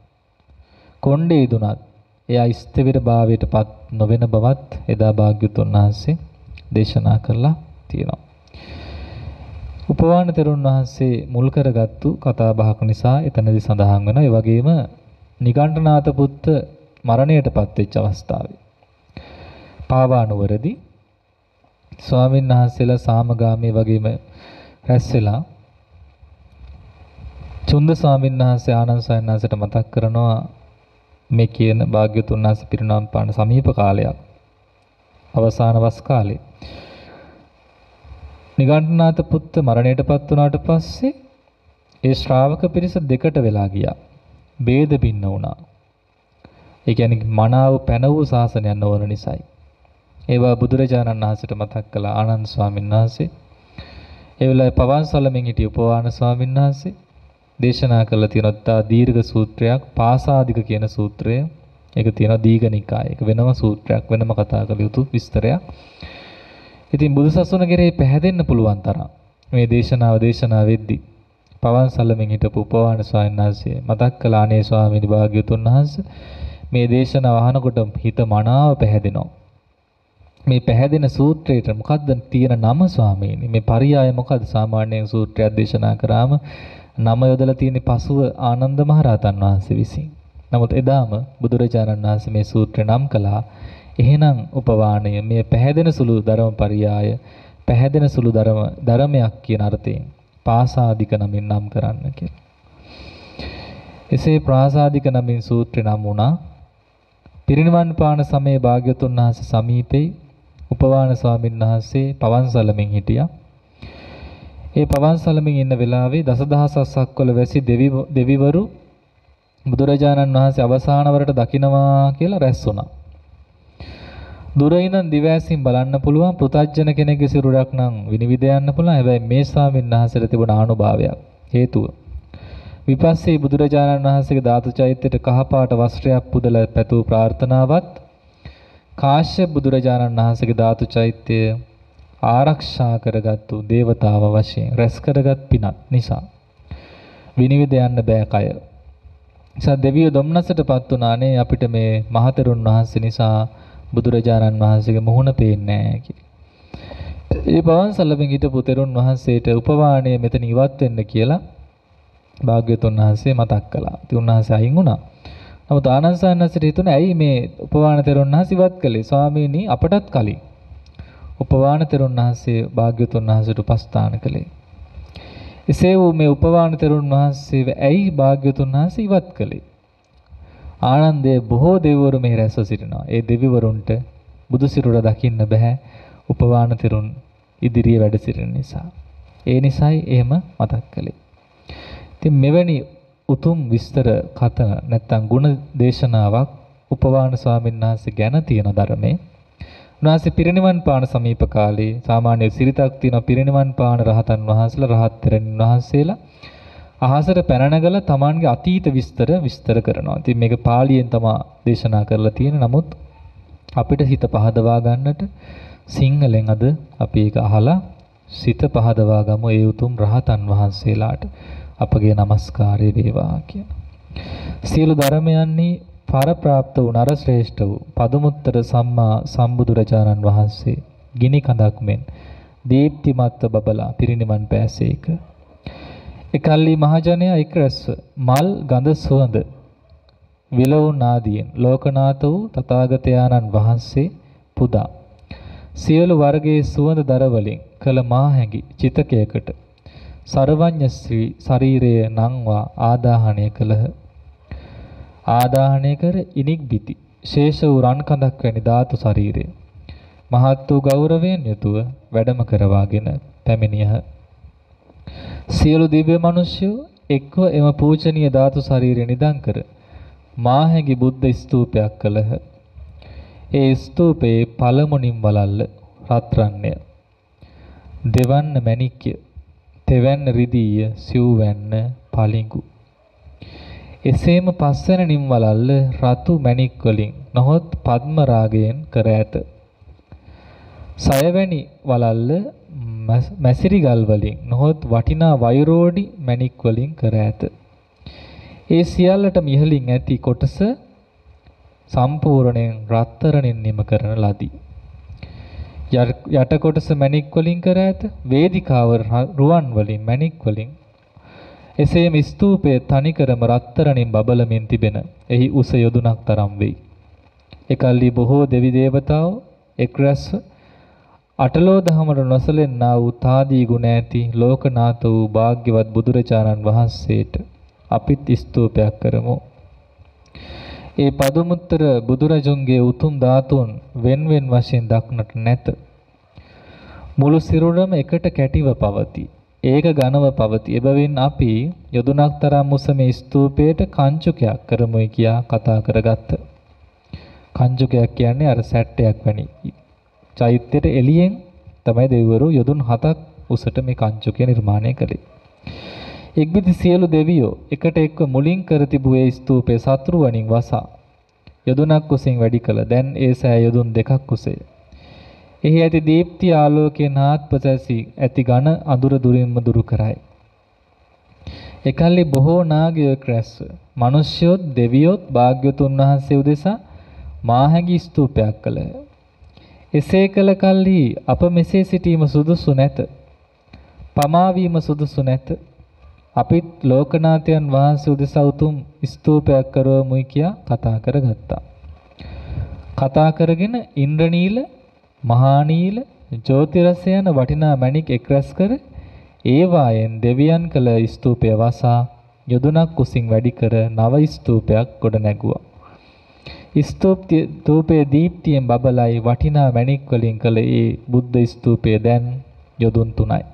කොණ්ඩේ ඉදුනත් එයා ස්ථවිර භාවයටපත් නොවන බවත් එදා භාග්‍යවතුන් වහන්සේ දේශනා කළා තියෙනවා. උපවාන තෙරුන් වහන්සේ මුල් කරගත්තු කතා බහක් නිසා එතනදී සඳහන් වෙනවා. ඒ වගේම නිගණ්ඨනාත පුත්ත මරණයටපත් වෙච්ච අවස්ථාවේ පාවානුවරදී ස්වාමීන් වහන්සේලා සාමගාමී වගේම රැස් වෙලා චුන්ද ස්වාමීන් වහන්සේ ආනන්ද ස්වාමීන් වහන්සේට මතක් කරනවා මේ කියන භාග්‍යවතුන් වහන්සේ පිරිනමන පාන සමීප කාලයක් අවසාන වස් කාලේ නිගණ්ඨනාථ පුත්ත මරණයටපත් වුණාට පස්සේ ඒ ශ්‍රාවක පිරිස දෙකට වෙලා ගියා. ભેද බින්න වුණා. ඒ කියන්නේ මනාව පැන වූ ශාසනයක් නොවන නිසායි. ඒවා බුදුරජාණන් වහන්සේට මතක් කළා ආනන්ද ස්වාමීන් වහන්සේ. ඒ වෙලාවේ පවන්සලමින් හිටිය උපවාන ස්වාමීන් වහන්සේ දේශනා කළ තියෙනවා දීර්ඝ සූත්‍රයක් පාසාදික කියන සූත්‍රය. ඒක තියෙනවා දීඝනිකාය. ඒක වෙනම සූත්‍රයක් වෙනම කතා කළ යුතු විස්තරයක්. ඉතින් බුදුසසුන කෙරෙහි පැහැදෙන්න පුළුවන් තරම් මේ දේශනා වෙද්දී පවන්සලමින් හිටපු උපවාන ස්වාමීන් වහන්සේ මතක් කළා අනේ ස්වාමීනි භාග්‍යවතුන් වහන්සේ මේ දේශනාව අහනකොට හිත මනාව පැහැදෙනවා. මේ පැහැදෙන සූත්‍රයට මොකද්ද තියෙන නම ස්වාමීනි? මේ පරියාය මොකද්ද? සාමාන්‍යයෙන් සූත්‍රයක් දේශනා කරාම නම යොදලා තියෙන පසුව ආනන්ද මහරහතන් වහන්සේ විසින්. නමුත් එදාම බුදුරජාණන් වහන්සේ මේ සූත්‍රය නම් කළා. එහෙනම් උපවාණය මේ පැහැදෙන සුළු ධර්ම පරියාය පැහැදෙන සුළු ධර්මයක් කියන අර්ථයෙන් පාසාදික නමින් නම් කරන්න කියලා. එසේ ප්‍රාසාදික නමින් සූත්‍රය නම් වුණා. පිරිනිවන් පාන සමයේ භාග්‍යවතුන් වහන්සේ සමීපේ උපවාන ස්වාමීන් වහන්සේ පවන්සලමින් හිටියා. ඒ පවන්සලමින් ඉන්න වෙලාවේ දසදහසක් වල වැසි දෙවිවරු බුදුරජාණන් වහන්සේ අවසාන වරට දකින්නවා කියලා රැස් වුණා. දුර ඉඳන් දිවැසින් බලන්න පුළුවන් පෘථජන කෙනෙකුගේ සිරුරක් නම් විනිවිද යන්න පුළුවන්. හැබැයි මේ ස්වාමීන් වහන්සේට තිබුණ ආනුභාවයක් හේතුව විපස්සී බුදුරජාණන් වහන්සේගේ ධාතු චෛත්‍යයට කහපාට වස්ත්‍රයක් පුදලා පැතූ ප්‍රාර්ථනාවත් කාශ්‍යප බුදුරජාණන් වහන්සේගේ ධාතු චෛත්‍ය ආරක්ෂා කරගත්තු දේවතාව වශයෙන් රැස් කරගත් පිනත් නිසා විනිවිද යන්න බෑ කය. නිසා දෙවියෝ ධම්නසටපත් වුණානේ අපිට මේ මහතෙරුන් වහන්සේ නිසා බුදුරජාණන් වහන්සේගේ මුහුණ පේන්නේ නැහැ කියලා. ඒ පවන්සලෙන් හිටපු තෙරුන් වහන්සේට උපවාණය මෙතන ඉවත් වෙන්න කියලා භාග්‍යවතුන් වහන්සේ මතක් කළා. ඉතින් උන්වහන්සේ අයින් වුණා. නමුත් ආනන්ද සාන්නසිට හිතුනේ ඇයි මේ උපවාණ තෙරුන් වහන්සේ ඉවත් කළේ? ස්වාමීනි අපටත් කලින් උපවාණ තෙරුන් වහන්සේ භාග්‍යවතුන් වහන්සේට උපස්ථාන කළේ. එසේ වූ මේ උපවාණ තෙරුන් වහන්සේව ඇයි භාග්‍යවතුන් වහන්සේ ඉවත් කළේ? ආනන්දේ බොහෝ දෙවිවරු මෙහි රැස්ව සිටිනවා. ඒ දෙවිවරුන්ට බුදු සිරුර දකින්න බෑ උපවාණ තෙරුන් ඉදිරියේ වැඩ සිටින නිසා. ඒ නිසායි එහෙම මතක් කළේ. ඉතින් මෙවැනි උතුම් විස්තර කතා නැත්තම් ගුණ දේශනාවක් උපවාණ ස්වාමීන් වහන්සේ ගැන තියෙන ධර්මයේ උන්වහන්සේ පිරිනිවන් පාන සමීප කාලේ සාමාන්‍ය සිරිතක් තියෙන පිරිනිවන් පාන රහතන් වහන්සේලා රහත් තෙරණින් වහන්සේලා අහසට පැන නැගලා Tamanගේ අතීත විස්තර කරනවා. ඉතින් මේක පාලියෙන් තමයි දේශනා කරලා තියෙන්නේ. නමුත් අපිට හිත පහදවා ගන්නට සිංහලෙන් අද අපි ඒක අහලා සිත පහදවා ගමු ඒ උතුම් රහතන් වහන්සේලාට අපගේ নমස්කාරය වේවා කියන. සියලු ධර්මයන්හි පරප්‍රාප්ත වූ නර ශ්‍රේෂ්ඨ වූ පදුමුත්තර සම්මා සම්බුදුරජාණන් වහන්සේ ගිනි කඳක් මෙන් දීප්තිමත්ව බබලා පිරිනිවන් පෑසේක. එකල්ලි මහජනයා එක්රැස්ව මල් ගඳ සුවඳ විලවුන් ආදීන් ලෝකනාත වූ තථාගතයන්න් වහන්සේ පුදා සියලු වර්ගයේ සුවඳ දර වලින් කළ මාහැඟි චිතකයකට සර්වඥ ශ්‍රී ශරීරය නංවා ආදාහණය කළහ. ආදාහණය කර ඉනික් බිති ශේෂ වූ රන් කඳක් වැනි ධාතු ශරීරය මහත් වූ ගෞරවයෙන් යුතුව වැඩම කරවාගෙන පැමිණියහ. සියලු දිව්‍ය මිනිස්යෝ එක්ව එම පූජනීය ධාතු ශරීරය නිදන් කර මාහැඟි බුද්ධ ස්තූපයක් කළහ. ඒ ස්තූපයේ පළමුණින් වලල්ල රත්රන්ය, දෙවන්න මණික්ය, තෙවැන්න රිදීය, සිව්වැන්න පලිඟු. එසේම පස්වැන නිම් වලල්ල රතු මණික් වලින් නොහොත් පද්ම රාගයෙන් කර ඇත. සයවැනි වලල්ල මැසිරි ගල් වලින් නොහොත් වටිනා වෛරෝඩි මණික් වලින් කර ඇත. ඒ සියල්ලටම ඉහළින් ඇති කොටස සම්පූර්ණයෙන් රත්තරණින් නිම කරන ලදී. යට කොටස මණික් වලින් කර ඇත. වේදිකාව රුවන් වලින් මණික් වලින්. එසේම ස්තූපයේ තනිකරම රත්තරණින් බබලමින් තිබෙන එහි උස යොදුනක් තරම් වෙයි. එකල්ලි බොහෝ දෙවි දේවතාවෝ එක්රැස්ව අටලෝ දහමට නොසලෙන්නා වූ තාදී ගුණ ඇති ලෝකනාත වූ භාග්‍යවත් බුදුරජාණන් වහන්සේට අපිත් ස්තූපයක් කරමු. ඒ පදුමුත්තර බුදුරජුන්ගේ උතුම් ධාතුන් වෙන්වෙන් වශයෙන් දක්නට නැත. මුළු සිරුරම එකට කැටිව පවතී. ඒක ඝනව පවතී. එබැවින් අපි යොදුනක් තරම් උස මේ ස්තූපයට කංචුකයක් කරමුයි කියා කතා කරගත්ත. කංචුකයක් කියන්නේ අර සැට්ටයක් වැනි. චෛත්‍යයට එළියෙන් තමයි දෙවිවරු යොදුන් 7ක් උසට මේ කංචුකය නිර්මාණය කළේ. එක්බිති සියලු දෙවියෝ එකට එක්ව මුලින් කර තිබූ ඒ ස්තූපය සත්‍රුවණින් වසා යොදුනක් උසින් වැඩි කළ. දැන් ඒ සෑ යොදුන් 2ක් උසය. එහි ඇති දීප්ති ආලෝකයෙන් හාත්පස ඇති ඝන අඳුර දුරින්ම දුරු කරයි. එකල්ලි බොහෝ නාගයෝ රැස්ව මිනිස්යොත් දෙවියොත් භාග්‍යවතුන් වහන්සේ උදෙසා මාහැඟි ස්තූපයක් කළහ. එසේ කළ කල්හි අප මෙසේ සිටීම සුදුසු නැත. පමා වීම සුදුසු නැත. අපිත් ලෝකනාථයන් වහන්සේ උදෙසා උතුම් ස්තූපයක් කරවමුයි කියා කතා කරගත්තා. කතා කරගෙන ඉන්ද්‍රනීල, මහානීල, ජෝතිරස යන වටිනා මණික් එක්රැස් කර ඒවායෙන් දෙවියන් කළ ස්තූපය වසා යොදුනක් කුසින් වැඩි කර නව ස්තූපයක් ගොඩ නැගුවා. ස්තූපයේ දීප්තියෙන් බබලයි වටිනා මණික් වලින් කළ ඒ බුද්ධ ස්තූපය දැන් යොදුන් 3යි.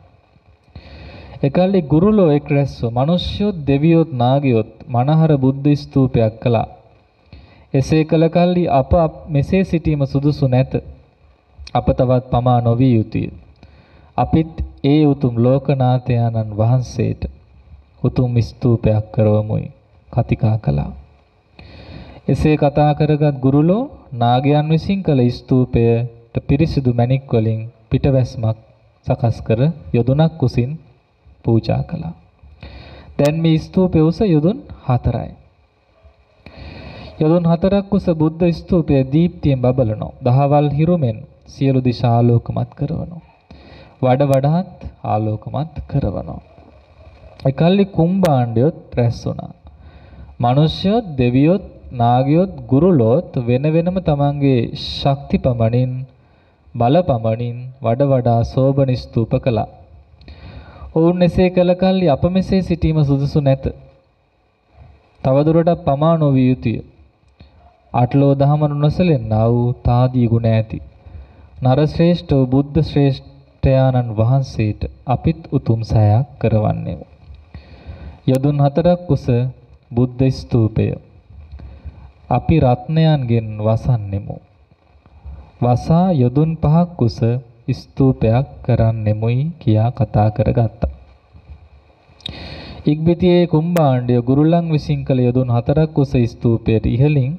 එකල්ලි ගුරුලෝ එක්රැස්ව මිනිස්යොත් දෙවියොත් නාගයොත් මනහර බුද්ධ ස්තූපයක් කළා. එසේ කළ කල්ලි අප මෙසේ සිටීම සුදුසු නැත. අප තවත් පමා නොවිය යුතුය. අපිත් ඒ උතුම් ලෝකනාථයන්න් වහන්සේට උතුම් ස්තූපයක් කරවමුයි කතිකා කළා. එසේ කතා කරගත් ගුරුලෝ නාගයන් විසින් කළ ස්තූපයට පිරිසිදු මණික් වලින් පිටවැස්මක් සකස් කර යොදුනක් කුසින් පූජා කළා. දැන් මේ ස්තූපයේ උස යොදුන් 4යි. යොදුන් 4ක් උස බුද්ධ ස්තූපයේ දීප්තියෙන් බබලනවා. දහවල් හිරුමෙන් සියලු දිශා ආලෝකමත් කරවනවා. වඩ වඩාත් ආලෝකමත් කරවනවා. එකල්ලි කුම්භාණ්ඩයොත් රැස් වුණා. මිනිස්යොත් දෙවියොත් නාගයොත් ගුරුලොත් වෙන වෙනම තමන්ගේ ශක්ති පමණින් බල පමණින් වඩ වඩා සෝබන ස්තූප කළා. ඔවුන් එසේ කළ කල්ලි අප මෙසේ සිටීම සුදුසු නැත. තවදුරටත් පමා නොවිය යුතුය. අටලෝ දහම නොසලෙන්නා වූ තාදී ගුණ ඇති නර ශ්‍රේෂ්ඨ වූ බුද්ධ ශ්‍රේෂ්ඨයාණන් වහන්සේට අපිත් උතුම් සෑයක් කරවන්නේමු. යොදුන් 4ක් කුස බුද්ධ ස්තූපය අපි රත්නයන්ගෙන් වසන්නෙමු. වසා යොදුන් 5ක් කුස ස්තූපයක් කරන්නෙමුයි කියා කතා කරගත්තා. ඉක්බිතියේ කුම්භාණ්ඩය ගුරුලන් විසින් කළ යොදුන් 4ක් කුස ස්තූපයට ඉහළින්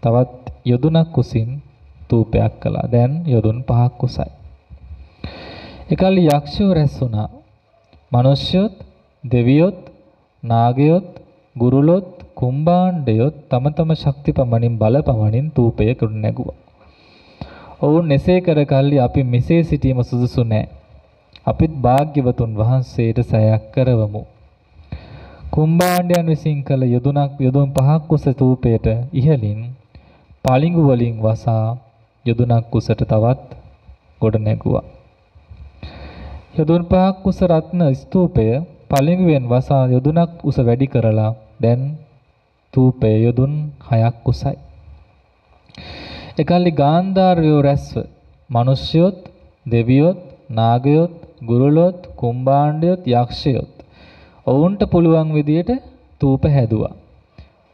තවත් යොදුනක් කුසින් ස්තූපයක් කළා. දැන් යොදුන් 5ක් කුසයි. එකල්ලි යක්ෂයෝ රැස් වුණා. මිනිස්යොත් දෙවියොත් නාගයොත් ගුරුලොත් කුම්භාණ්ඩයොත් තම තම ශක්ති පමණින් බල පමණින් ස්තූපය ගොඩ නැගුවා. ඔවුන් එසේ කර කල්ලි අපි මෙසේ සිටීම සුදුසු නැහැ. අපිත් භාග්‍යවතුන් වහන්සේට සෑයක් කරවමු. කුම්භාණ්ඩයන් විසින් කළ යොදුන් 5ක් කුස ස්තූපයට ඉහළින් පලිඟු වලින් වසා යොදුනක් කුසට තවත් ගොඩ නැගුවා. යොදුන් 5ක් කුස රත්න ස්තූපය පලිඟුවෙන් වසා යොදුනක් උස වැඩි කරලා දැන් ස්තූපය යොදුන් 6ක් කුසයි. එකල්ලි ගාන්ධාරයෝ රැස්ව මිනිස්යොත් දෙවියොත් නාගයොත් ගුරුලොත් කුම්භාණ්ඩයොත් යක්ෂයොත් ඔවුන්ට පුළුවන් විදියට ස්තූප හැදුවා.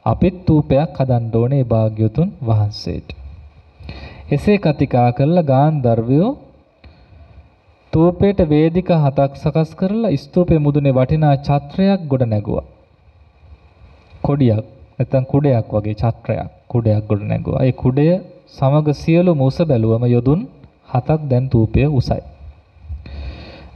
අපිත් ස්තූපයක් හදන්න ඕනේ භාග්‍යවතුන් වහන්සේට. එසේ කතිකා කළ ගාන්ධර්වයෝ ස්තූපයට වේදිකා 7ක් සකස් කරලා ස්තූපයේ මුදුනේ වටිනා ඡත්‍රයක් ගොඩ නැගුවා. කොඩියක් නැත්නම් කුඩයක් වගේ ඡත්‍රයක් කුඩයක් ගොඩ නැගුවා. ඒ කුඩය සමග සියලු මුස බැලුවම යොදුන් 7ක් දැන් ස්තූපය උසයි.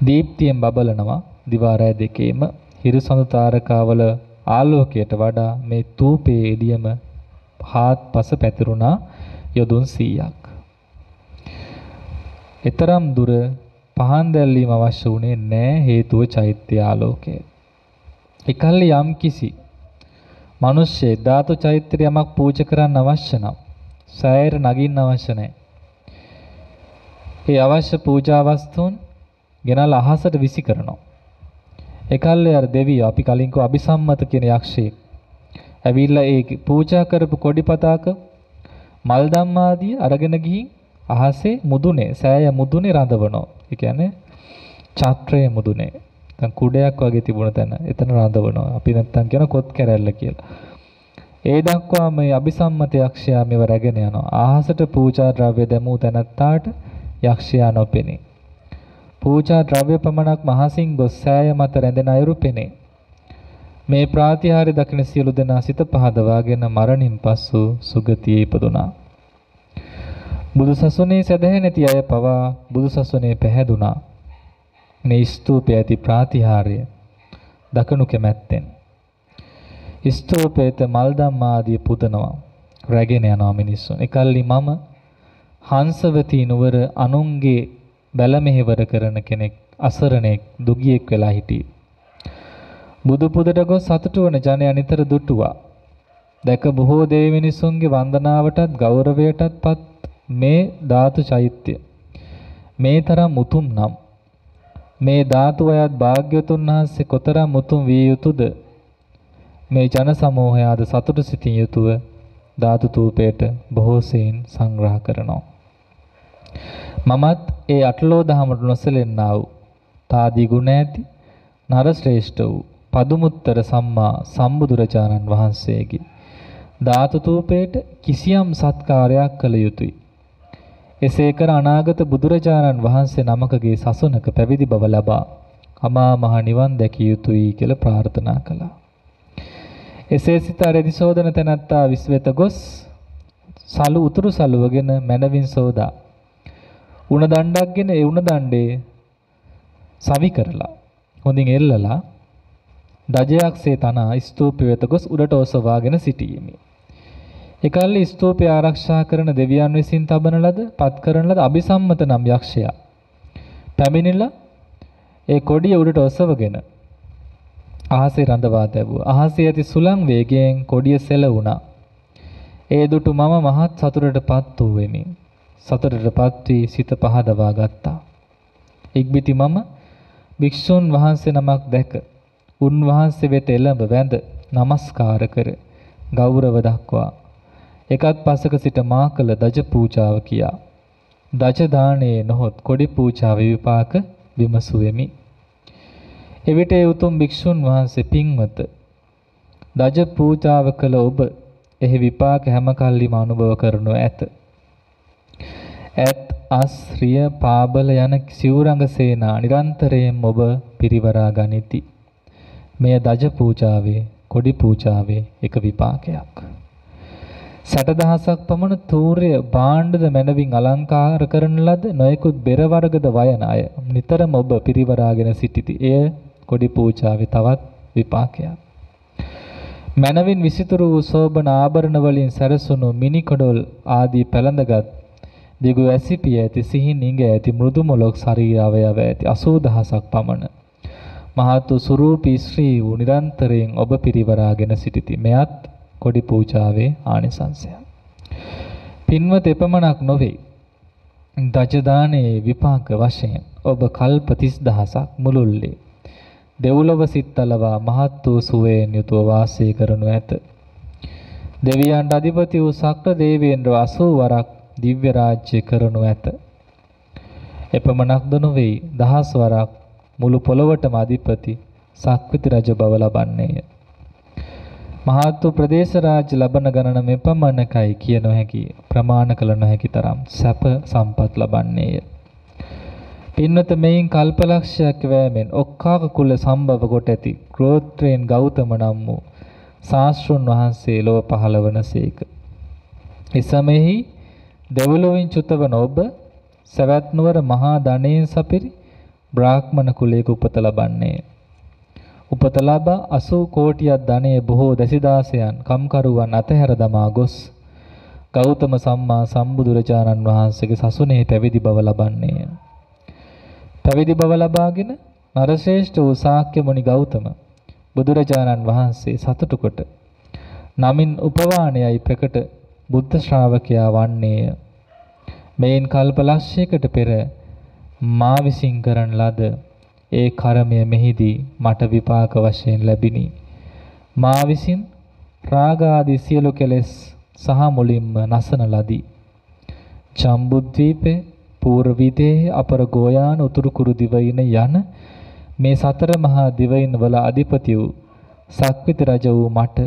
දීප්තියෙන් බබලනවා දිවා රැ දෙකේම හිරුසඳ තාරකාවල ආලෝකයට වඩා මේ ස්තූපයේ එළියම හාත්පස පැතිරුණා යොදුන් 100ක්. ඊතරම් දුර පහන් දැල්වීම අවශ්‍ය වුණේ නැහැ හේතුව චෛත්‍ය ආලෝකය. එකල්ලි යම් කිසි මිනිස්සේ ධාතු චෛත්‍ය යමක් පූජා කරන්න අවශ්‍ය නම් සෑයර නගින්න අවශ්‍ය නැහැ. ඒ අවශ්‍ය පූජා වස්තුන් ගෙනල්ලා අහසට විසි කරනවා. එකල්ලි අර දෙවියෝ අපි කලින් කෝ අபிසම්මත කියන යක්ෂයෙක් ඇවිල්ලා ඒ පූජා කරපු කොඩි පතාක මල් ධම්මාදිය අරගෙන ගිහින් අහසේ මුදුනේ සෑය මුදුනේ රඳවනවා. ඒ කියන්නේ චාත්‍රයේ මුදුනේ. දැන් කුඩයක් වගේ තිබුණ තැන එතන රඳවනවා. අපි නැත්තම් කියන කොත් කැරැල්ල කියලා. ඒ දක්වා මේ අபிසම්මත යක්ෂයා මෙව රැගෙන යනවා. ආහසට පූජා ද්‍රව්‍ය දැමූ තැනැත්තාට යක්ෂයා නොපෙනේ. පූජා ද්‍රව්‍ය පමණක් මහසින් ගොස් සෑය මත රැඳෙන අයුරු පෙනේ. මේ ප්‍රාතිහාර්ය දකින සියලු දෙනා සිත පහදවාගෙන මරණින් පසු සුගතියේ ඉපදුනා. බුදුසසුනේ සැදැහැ නැති අය පවා බුදුසසුනේ පැහැදුනා. මේ ස්තූපයේ ඇති ප්‍රාතිහාර්ය දකනු කැමැත්තෙන්. ස්තූපයට මල් ධම්මාදී පුදනවා. රැගෙන යනවා මිනිස්සුන්. එකල්ලි මම හංසවතී නුවර අනුන්ගේ බැල මෙහෙවර කරන කෙනෙක් අසරණෙක් දුගියෙක් වෙලා හිටියේ. බුදු පුදට ගොස් සතුටු වන ජනයා නිතර දුටුවා. දැක බොහෝ දෙවි මිනිසුන්ගේ වන්දනාවටත් ගෞරවයටත් පත් මේ ධාතු චෛත්‍ය. මේ තරම් උතුම් නම් මේ ධාතු අයත් භාග්‍යවතුන් වහන්සේ කොතරම් උතුම් විය යුතුද? මේ ජන සමූහයාද සතුටු සිතින් යුතුව ධාතු තූපයට බොහෝ සෙයින් සංග්‍රහ කරනවා. මමත් ඒ අටලෝ දහමට නොසැලෙන්නා වූ තාදී ගුණ ඇති නර ශ්‍රේෂ්ඨ වූ පදුමුත්තර සම්මා සම්බුදුරජාණන් වහන්සේගේ ධාතු තූපයට කිසියම් සත්කාරයක් කළ යුතුය. එසේ කර අනාගත බුදුරජාණන් වහන්සේ නමකගේ සසුනක පැවිදි බව ලබා අමා මහ නිවන් දැකිය යුතුයි කියලා ප්‍රාර්ථනා කළා. එසේ සිත රෙදිසෝදන තැනැත්තා විශ්වෙත ගොස් සලු උතුරු සලුවගෙන මැනවින් සෝදා උණ දණ්ඩක්ගෙන ඒ උණ දණ්ඩේ සවි කරලා හොඳින් එල්ලලා දජයක්සේ තනා ස්තූපය වෙත ගොස් උඩට ඔසවාගෙන සිටීමි. එකල්ලි ස්තූපය ආරක්ෂා කරන දෙවියන් විසින් තබන ලද පත් කරන ලද අபிසම්මත නම් යක්ෂයා පැමිණිලා ඒ කොඩිය උඩට ඔසවගෙන අහසේ රඳවා තැබුවා. අහසේ ඇති සුළං වේගයෙන් කොඩිය සෙලවුණා. ඒ දුටු මම මහත් සතුටටපත් වූ වෙමි. සතුටටපත් වී සිත පහදවා ගත්තා. ඉක්බිති මම භික්ෂුන් වහන්සේ නමක් දැක උන්වහන්සේ වෙත එළඹ වැඳ නමස්කාර කර ගෞරව දක්වා එකත් පසක සිට මා කළ දජ පූජාව කියා දජ දාණයේ නොහොත් කොඩි පූජාව විපාක විමසුවෙමි. එවිට ඒ උතුම් භික්ෂුන් වහන්සේ පින්වත දජ පූජාව කළ ඔබ එහි විපාක හැම කල්ලිම අනුභව කරනු ඇත. ඇත් අස් රිය පාබල යන සිවුරඟ සේනා නිරන්තරයෙන් ඔබ පිරිවරා ගනිති. මෙය දජ පූජාවේ කොඩි පූජාවේ එක විපාකයක්. 60,000ක් පමණ තූර්ය භාණ්ඩද මැනවින් අලංකාර කරන ලද නොයෙකුත් බෙර වර්ගද වයන අය නිතරම ඔබ පිරිවරාගෙන සිටිති. එය කොඩි පූජාවේ තවත් විපාකයක්. මැනවින් විසිතුරු වූ සෝබන ආභරණ වලින් සැරසුණු මිනි කොඩොල් ආදී පැළඳගත් දිගු ඇසිපිය ඇති සිහින් ඉඟ ඇති මෘදු මොලොක් ශරීර අවයව ඇති 80,000ක් පමණ මහත් වූ සුරූපී ශ්‍රී වූ නිරන්තරයෙන් ඔබ පිරිවරාගෙන සිටිති. මෙයත් කොඩි පූජාවේ ආනිසංසය. පින්වත එපමණක් නොවේ. දජ දානයේ විපාක වශයෙන් ඔබ කල්ප 30,000ක් මුළුල්ලේ දෙව්ලොව සිත්තලවා මහත් වූ සුවයෙන් යුතුව වාසය කරනු ඇත. දෙවියන්ට අධිපති වූ සක්‍ර දේවේන්ද්‍ර 80 වරක් දිව්‍ය රාජ්‍ය කරනු ඇත. එපමණක්ද නොවේ දහස් වරක් මුළු පොළොවටම අධිපති සක්විති රජ බව ලබන්නේය. මහත් වූ ප්‍රදේශ රාජ්‍ය ලබන ගණන මෙපමණකයි කිය නොහැකි ප්‍රමාණ කළ නොහැකි තරම් සැප සම්පත් ලබන්නේය. පින්වත මෙයින් කල්පලක්ෂයක් වෑමෙන් ඔක්කාක කුල සම්භව කොට ඇති ගෝත්‍රයෙන් ගෞතම නම් වූ ශාස්ත්‍රුන් වහන්සේ ලොව පහළ වනසේක. එසමෙහි දෙව්ලොවින් චුතවන ඔබ සවැත් නුවර මහා ධනයෙන් සපිරි බ්‍රාහ්මණ කුලයක උපත ලබන්නේ. උපත ලබා 80 කෝටියක් ධනයේ බොහෝ දසිදාසයන් කම්කරුවන් අතහැර දමා ගොස් ගෞතම සම්මා සම්බුදුරජාණන් වහන්සේගේ සසුනේ පැවිදි බව ලබන්නේය. පැවිදි බව ලබාගෙන නරශ්‍රේෂ්ඨ වූ ශාක්‍ය මුනි ගෞතම බුදුරජාණන් වහන්සේ සතුටු කොට නමින් උපවාණයයි ප්‍රකට බුද්ධ ශ්‍රාවකයා වන්නේය. මේන් කල්පලක්ෂයකට පෙර මා විසින් කරන ලද ඒ කර්මය මෙහිදී මට විපාක වශයෙන් ලැබිනි. මා විසින් රාග ආදී සියලු කෙලෙස් සහ මුලින්ම නසන ලදී. චම්බුද්වීපේ, පූර්ව විදේහ, අපර ගෝයාන, උතුරු කුරු දිවයින යන මේ සතර මහා දිවයින් වල අධිපති වූ සක්විති රජ වූ මට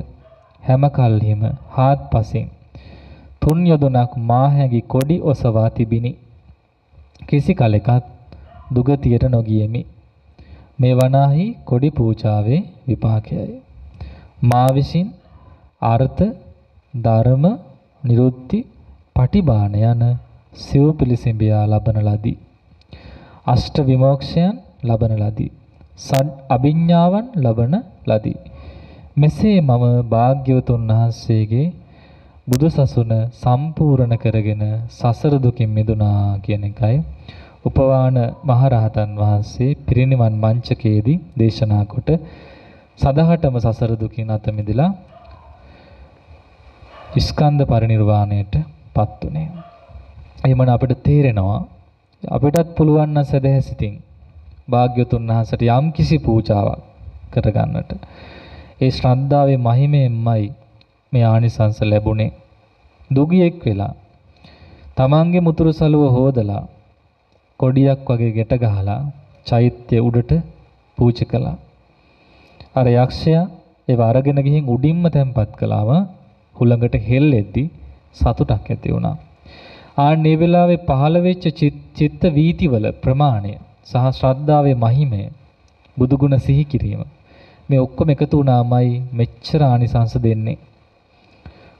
හැම කල්හිම හාත්පසින් තුන් යොදුනක් මාහැඟි කොඩි ඔසවා තිබිනි. කිසි කලෙකත් දුගතියට නොගියෙමි. මේ වනාහි කොඩි පූජාවේ විපාකයයි. මා විසින් අර්ථ, ධර්ම, නිරුද්ධි, පටිභාන යන සිව් පිළිසිඹියා ලබන ලදී. අෂ්ට විමෝක්ෂයන් ලබන ලදී. සඩ් අභිඥාවන් ලබන ලදී. මෙසේ මම භාග්‍යවතුන් වහන්සේගේ බුදු සසුන සම්පූර්ණ කරගෙන සසර දුකින් මිදුණා කියන එකයි උපවාන මහරහතන් වහන්සේ පිරිනිවන් මංචකයේදී දේශනා කොට සදහටම සසර දුකින් අත මිදලා ස්කන්ධ පරිනිර්වාණයට පත් උනේ. එහෙමනම් අපිට තේරෙනවා අපිටත් පුළුවන් නම් සදහැසිතින් භාග්‍යවතුන් වහන්සේට යම් කිසි පූජාවක් කරගන්නට. ඒ ශ්‍රද්ධාවේ මහිමෙන්මයි මේ ආනිසංස ලැබුණේ. දුගියෙක් වෙලා තමන්ගේ මුතුරු සලුව හොදලා කොඩියක් වගේ ගැට ගහලා චෛත්‍ය උඩට පූජා කළා. අර යක්ෂයා ඒව අරගෙන ගිහින් උඩින්ම තැන්පත් කළාම හුළඟට හෙල්ලෙද්දි සතුටක් ඇති වුණා. ආන්නේ වෙලාවේ පහළ වෙච්ච චිත්ත වීතිවල ප්‍රමාණය සහ ශ්‍රද්ධාවේ මහිමය බුදුගුණ සිහි කිරීම මේ ඔක්කොම එකතු වුණාමයි මෙච්චර ආනිසංස දෙන්නේ.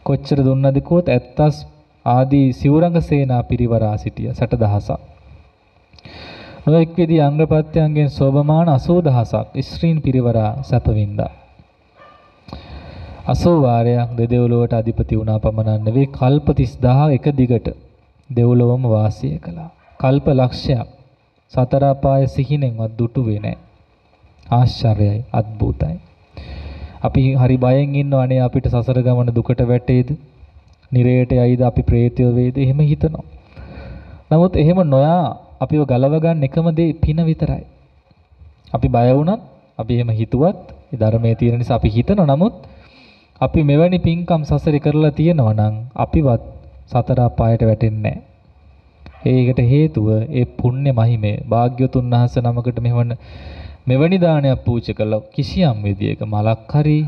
කොච්චර දුන්නද කිව්වොත් ඇත්තස් ආදී සිවුරංග සේනා පිරිවරා සිටිය 60000ක්. නොඑක් විදී අංග ප්‍රත්‍යංගෙන් සෝභමාන 80000ක් ස්ත්‍රීන් පිරිවරා සැපවින්දා. 80 වාරයක් දෙදෙව්ලොවට අධිපති වුණා පමණක් නෙවෙයි කල්ප 30000 එක දිගට දෙව්ලොවම වාසය කළා. කල්ප ලක්ෂයක් සතර අපාය සිහිනෙන්වත් දුටුවේ නැහැ. ආශ්චර්යයි, අద్භූතයි. අපි හරි බයෙන් ඉන්නව අනේ අපිට සසර ගමන දුකට වැටේද? නිරයට යයිද අපි ප්‍රේතයෝ වේද? එහෙම හිතනවා. නමුත් එහෙම නොයා අපිව ගලව ගන්න එකම දේ පින විතරයි. අපි බය වුණත් අපි එහෙම හිතුවත් ඒ ධර්මයේ තියෙන නිසා අපි හිතනවා. නමුත් අපි මෙවැනි පින්කම් සසරේ කරලා තියෙනවා නම් අපිවත් සතර අපායට වැටෙන්නේ නැහැ. ඒකට හේතුව ඒ පුණ්‍ය මහිමය. භාග්‍යවතුන් වහන්සේ නමකට මෙවැනි දානයක් පූජා කළා කිසියම් විදියක මලක් හරි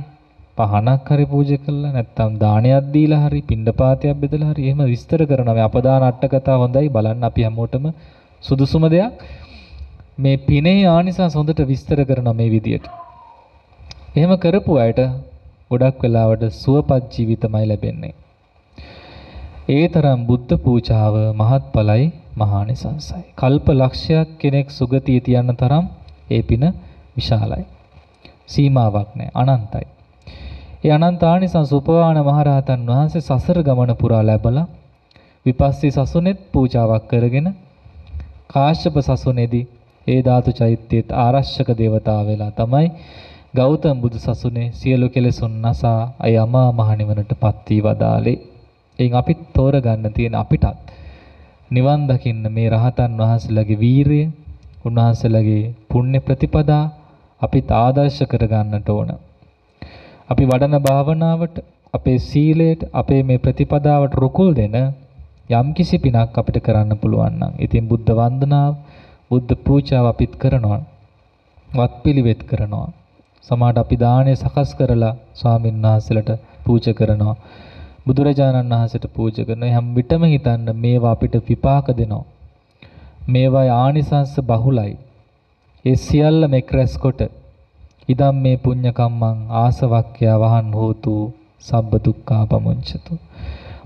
පහනක් හරි පූජා කළා නැත්නම් දානයක් දීලා හරි පිණ්ඩපාතයක් බෙදලා හරි එහෙම විස්තර කරනවා. මේ අපදාන අට කතා හොඳයි බලන්න අපි හැමෝටම සුදුසුම දෙයක්. මේ පිනේ ආනිසංස හොඳට විස්තර කරනවා මේ විදියට. එහෙම කරපු අයට ගොඩක් වෙලාවට සුවපත් ජීවිතමයි ලැබෙන්නේ. ඒ තරම් බුද්ධ පූජාව මහත්ඵලයි මහානිසංසයි. කල්ප ලක්ෂයක් කෙනෙක් සුගතිය තියන්න තරම් ඒ පින විශාලයි. සීමාවක් නැහැ, අනන්තයි. ඒ අනන්ත ආනිසංස උපවාන මහරහතන් වහන්සේ සසර ගමන පුරා ලැබලා විපස්සී සසුනේත් පූජාවක් කරගෙන කාශ්‍යප සසුනේදී ඒ ධාතු චෛත්‍යයේත් ආරක්ෂක දේවතාව වෙලා තමයි ගෞතම බුදු සසුනේ සියලු කෙලෙසුන් නසා අය අමා මහ නිවනටපත් වී වදාලේ. එයින් අපිත් තෝරගන්න තියෙන අපිටත් නිවන් දකින්න මේ රහතන් වහන්සේලාගේ වීරිය, උන්වහන්සේලාගේ පුණ්‍ය ප්‍රතිපදා අපිත් ආදර්ශ කරගන්නට ඕන. අපි වඩන භාවනාවට, අපේ සීලයට, අපේ මේ ප්‍රතිපදාවට රුකුල් දෙන යම්කිසි පිනක් අපිට කරන්න පුළුවන් නම් ඉතින් බුද්ධ වන්දනාව, බුද්ධ පූජාව අපිත් කරනවා. වත්පිළිවෙත් කරනවා. සමහරට අපි දාණය සකස් කරලා ස්වාමීන් වහන්සේලාට පූජා කරනවා. බුදුරජාණන් වහන්සේට පූජා කරනවා. හැම විටම හිතන්න මේවා අපිට විපාක දෙනවා. මේවා ආනිසංස බහුලයි. ඒ සියල්ලම එක් රැස් කොට ඉදම් මේ පුඤ්ඤ කම්මං ආසවක්ඛ්‍යා වහන් හෝතු සබ්බ දුක්ඛා පමුංචතු.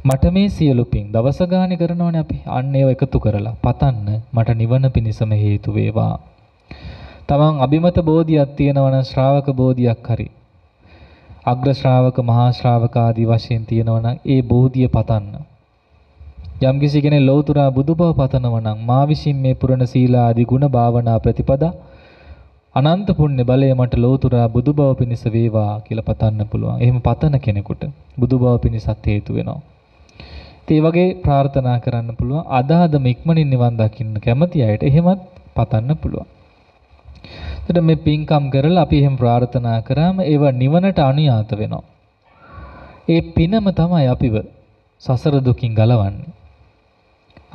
මට මේ සියලු පින් දවස ගානේ කරනවනේ අපි. අන්න ඒව එකතු කරලා පතන්න මට නිවන පිණිසම හේතු වේවා. තමන් අභිමත බෝධියක් තියෙනවා නම් ශ්‍රාවක බෝධියක් හරි අග්‍ර ශ්‍රාවක මහා ශ්‍රාවක ආදී වශයෙන් තියෙනවා නම් ඒ බෝධිය පතන්න. යම් කිසි කෙනෙක් ලෞතර බුදුබව පතනවා නම් මා විසින් මේ පුරණ සීල ආදී ගුණ භාවනා ප්‍රතිපදා අනන්ත පුණ්‍ය බලය මට ලෞතර බුදුබව පිණිස වේවා කියලා පතන්න පුළුවන්. එහෙම පතන කෙනෙකුට බුදුබව පිණිසත් හේතු වෙනවා. ඒ වගේ ප්‍රාර්ථනා කරන්න පුළුවන්. අදාදම ඉක්මනින් නිවන් දකින්න කැමති අයට එහෙමත් පතන්න පුළුවන්. එතකොට මේ පින්කම් කරලා අපි එහෙම ප්‍රාර්ථනා කරාම ඒව නිවනට අනුයාත වෙනවා. ඒ පිනම තමයි අපිව සසර දුකින් ගලවන්නේ.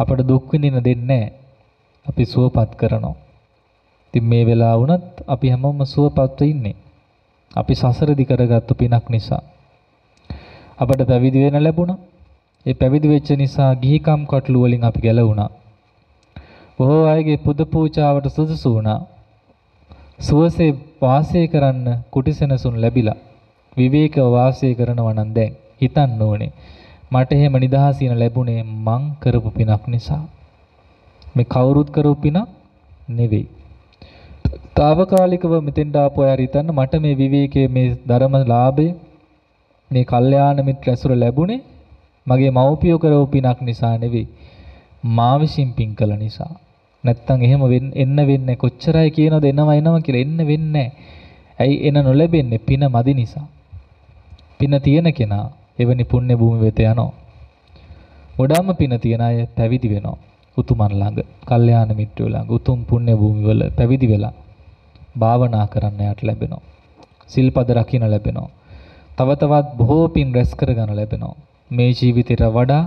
අපට දුක් විඳින්න දෙන්නේ නැහැ. අපි සුවපත් කරනවා. ඉතින් මේ වෙලාව වුණත් අපි හැමෝම සුවපත්ව ඉන්නේ. අපි සසරදි කරගත්තු පිනක් නිසා. අපට පැවිදි වෙන්න ලැබුණා. ඒ පැවිදි වෙච්ච නිසා ගිහිකම් කටළු වලින් අපි ගැලවුණා. බොහෝ අයගේ පුද පූජාවට සුදුසු වුණා. සුවසේ වාසය කරන්න කුටිසෙනසුන් ලැබිලා විවේකව වාසය කරනවා නම් දැන් හිතන්න ඕනේ මට එහෙම නිදහසින ලැබුණේ මං කරපු පිනක් නිසා. මේ කවුරුත් කරපු පිනක් නෙවෙයි. తాවකාලිකව මෙතෙන්ට ආපු අය හිතන්න මට මේ විවේකයේ මේ ධර්ම ලාභය මේ කල්යාණ මිත්‍ර ඇසුර ලැබුණේ මගේ මව්පියෝ කරපු පිනක් නිසා නෙවෙයි. මා විසින් පින් කළ නිසා. නැත්තම් එහෙම එන්න වෙන්නේ කොච්චරයි කියනවද එනවා කියලා එන්න වෙන්නේ ඇයි එන නොලැබෙන්නේ පින මදි නිසා. පින තියෙන කෙනා එවැනි පුණ්‍ය භූමි වෙත යනවා. වඩාම පින තියන අය පැවිදි වෙනවා. උතුමන් ළඟ, කල්යාණ මිත්‍රයෝ ළඟ, උතුම් පුණ්‍ය භූමි වල පැවිදි වෙලා භාවනා කරන්න යට ලැබෙනවා. සිල්පද රකින්න ලැබෙනවා. තව තවත් බොහෝ පින් රැස් කරගන්න ලැබෙනවා. මේ ජීවිතයට වඩා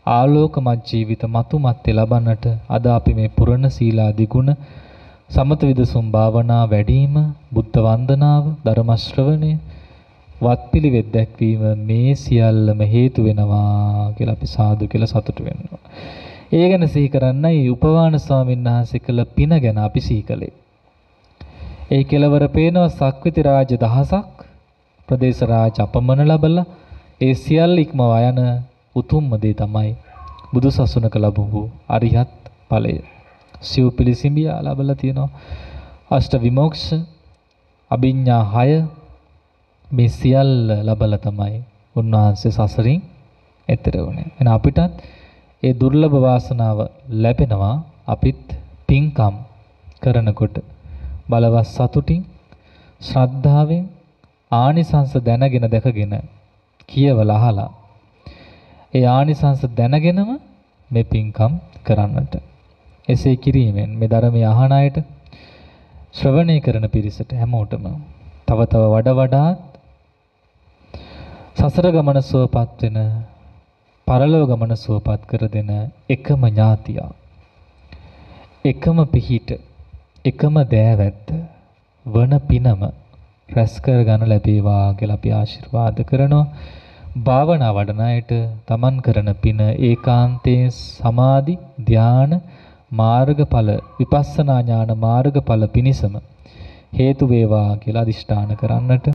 ආලෝකමත් ජීවිත මතුමත් ලබන්නට අද අපි මේ පුරණ සීලාදී ගුණ සමත විදසුම් භාවනා වැඩිම බුද්ධ වන්දනාව ධර්ම ශ්‍රවණය වත්පිළිවෙත් දැක්වීම මේ සියල්ලම හේතු වෙනවා කියලා අපි සාදු කියලා සතුටු වෙනවා. ඒ ගැන සිහි කරන්නයි උපවාන ස්වාමීන් වහන්සේ කළ පින ගැන අපි සිහි කළේ. ඒ කෙලවර පේනවා සක්විති රාජ දහසක් ප්‍රදේශ රාජ අපමණ ලැබලා ඒ සියල්ල ඉක්මවා යන උතුම්ම දේ තමයි බුදු සසුනක ලැබුණු අරිහත් ඵලය. සිව් පිළිසිඹිය ලැබලා තියෙනවා. අෂ්ට විමෝක්ෂ අභිඥා 6 මේ සියල්ල ලැබලා තමයි උන්වහන්සේ සසරින් එතර වුණේ. එහෙනම් අපිටත් ඒ දුර්ලභ වාසනාව ලැබෙනවා අපිත් පින්කම් කරනකොට බලවත් සතුටින් ශ්‍රද්ධාවෙන් ආනිසංස දැනගෙන දැකගෙන කියවලා අහලා ඒ ආනිසංස දැනගෙනම මේ පින්කම් කරන්නට. එසේ කිරීමෙන් මේ ධර්මයේ අහන අයට ශ්‍රවණය කරන පිරිසට හැමෝටම තව තව වඩාත් සසර ගමන සුවපත් වෙන පරලෝක ගමන සුවපත් කර දෙන එකම ඥාතිය එකම පිහිට එකම දෑවැද්ද වන පිනම රැස් කර ගන්න ලැබේවා කියලා අපි ආශිර්වාද කරනවා. භාවනා වඩන අයට තමන් කරන පින ඒකාන්තයෙන් සමාධි ධාන මාර්ගඵල විපස්සනා ඥාන මාර්ගඵල පිණිසම හේතු වේවා කියලා අදිෂ්ඨාන කරන්නට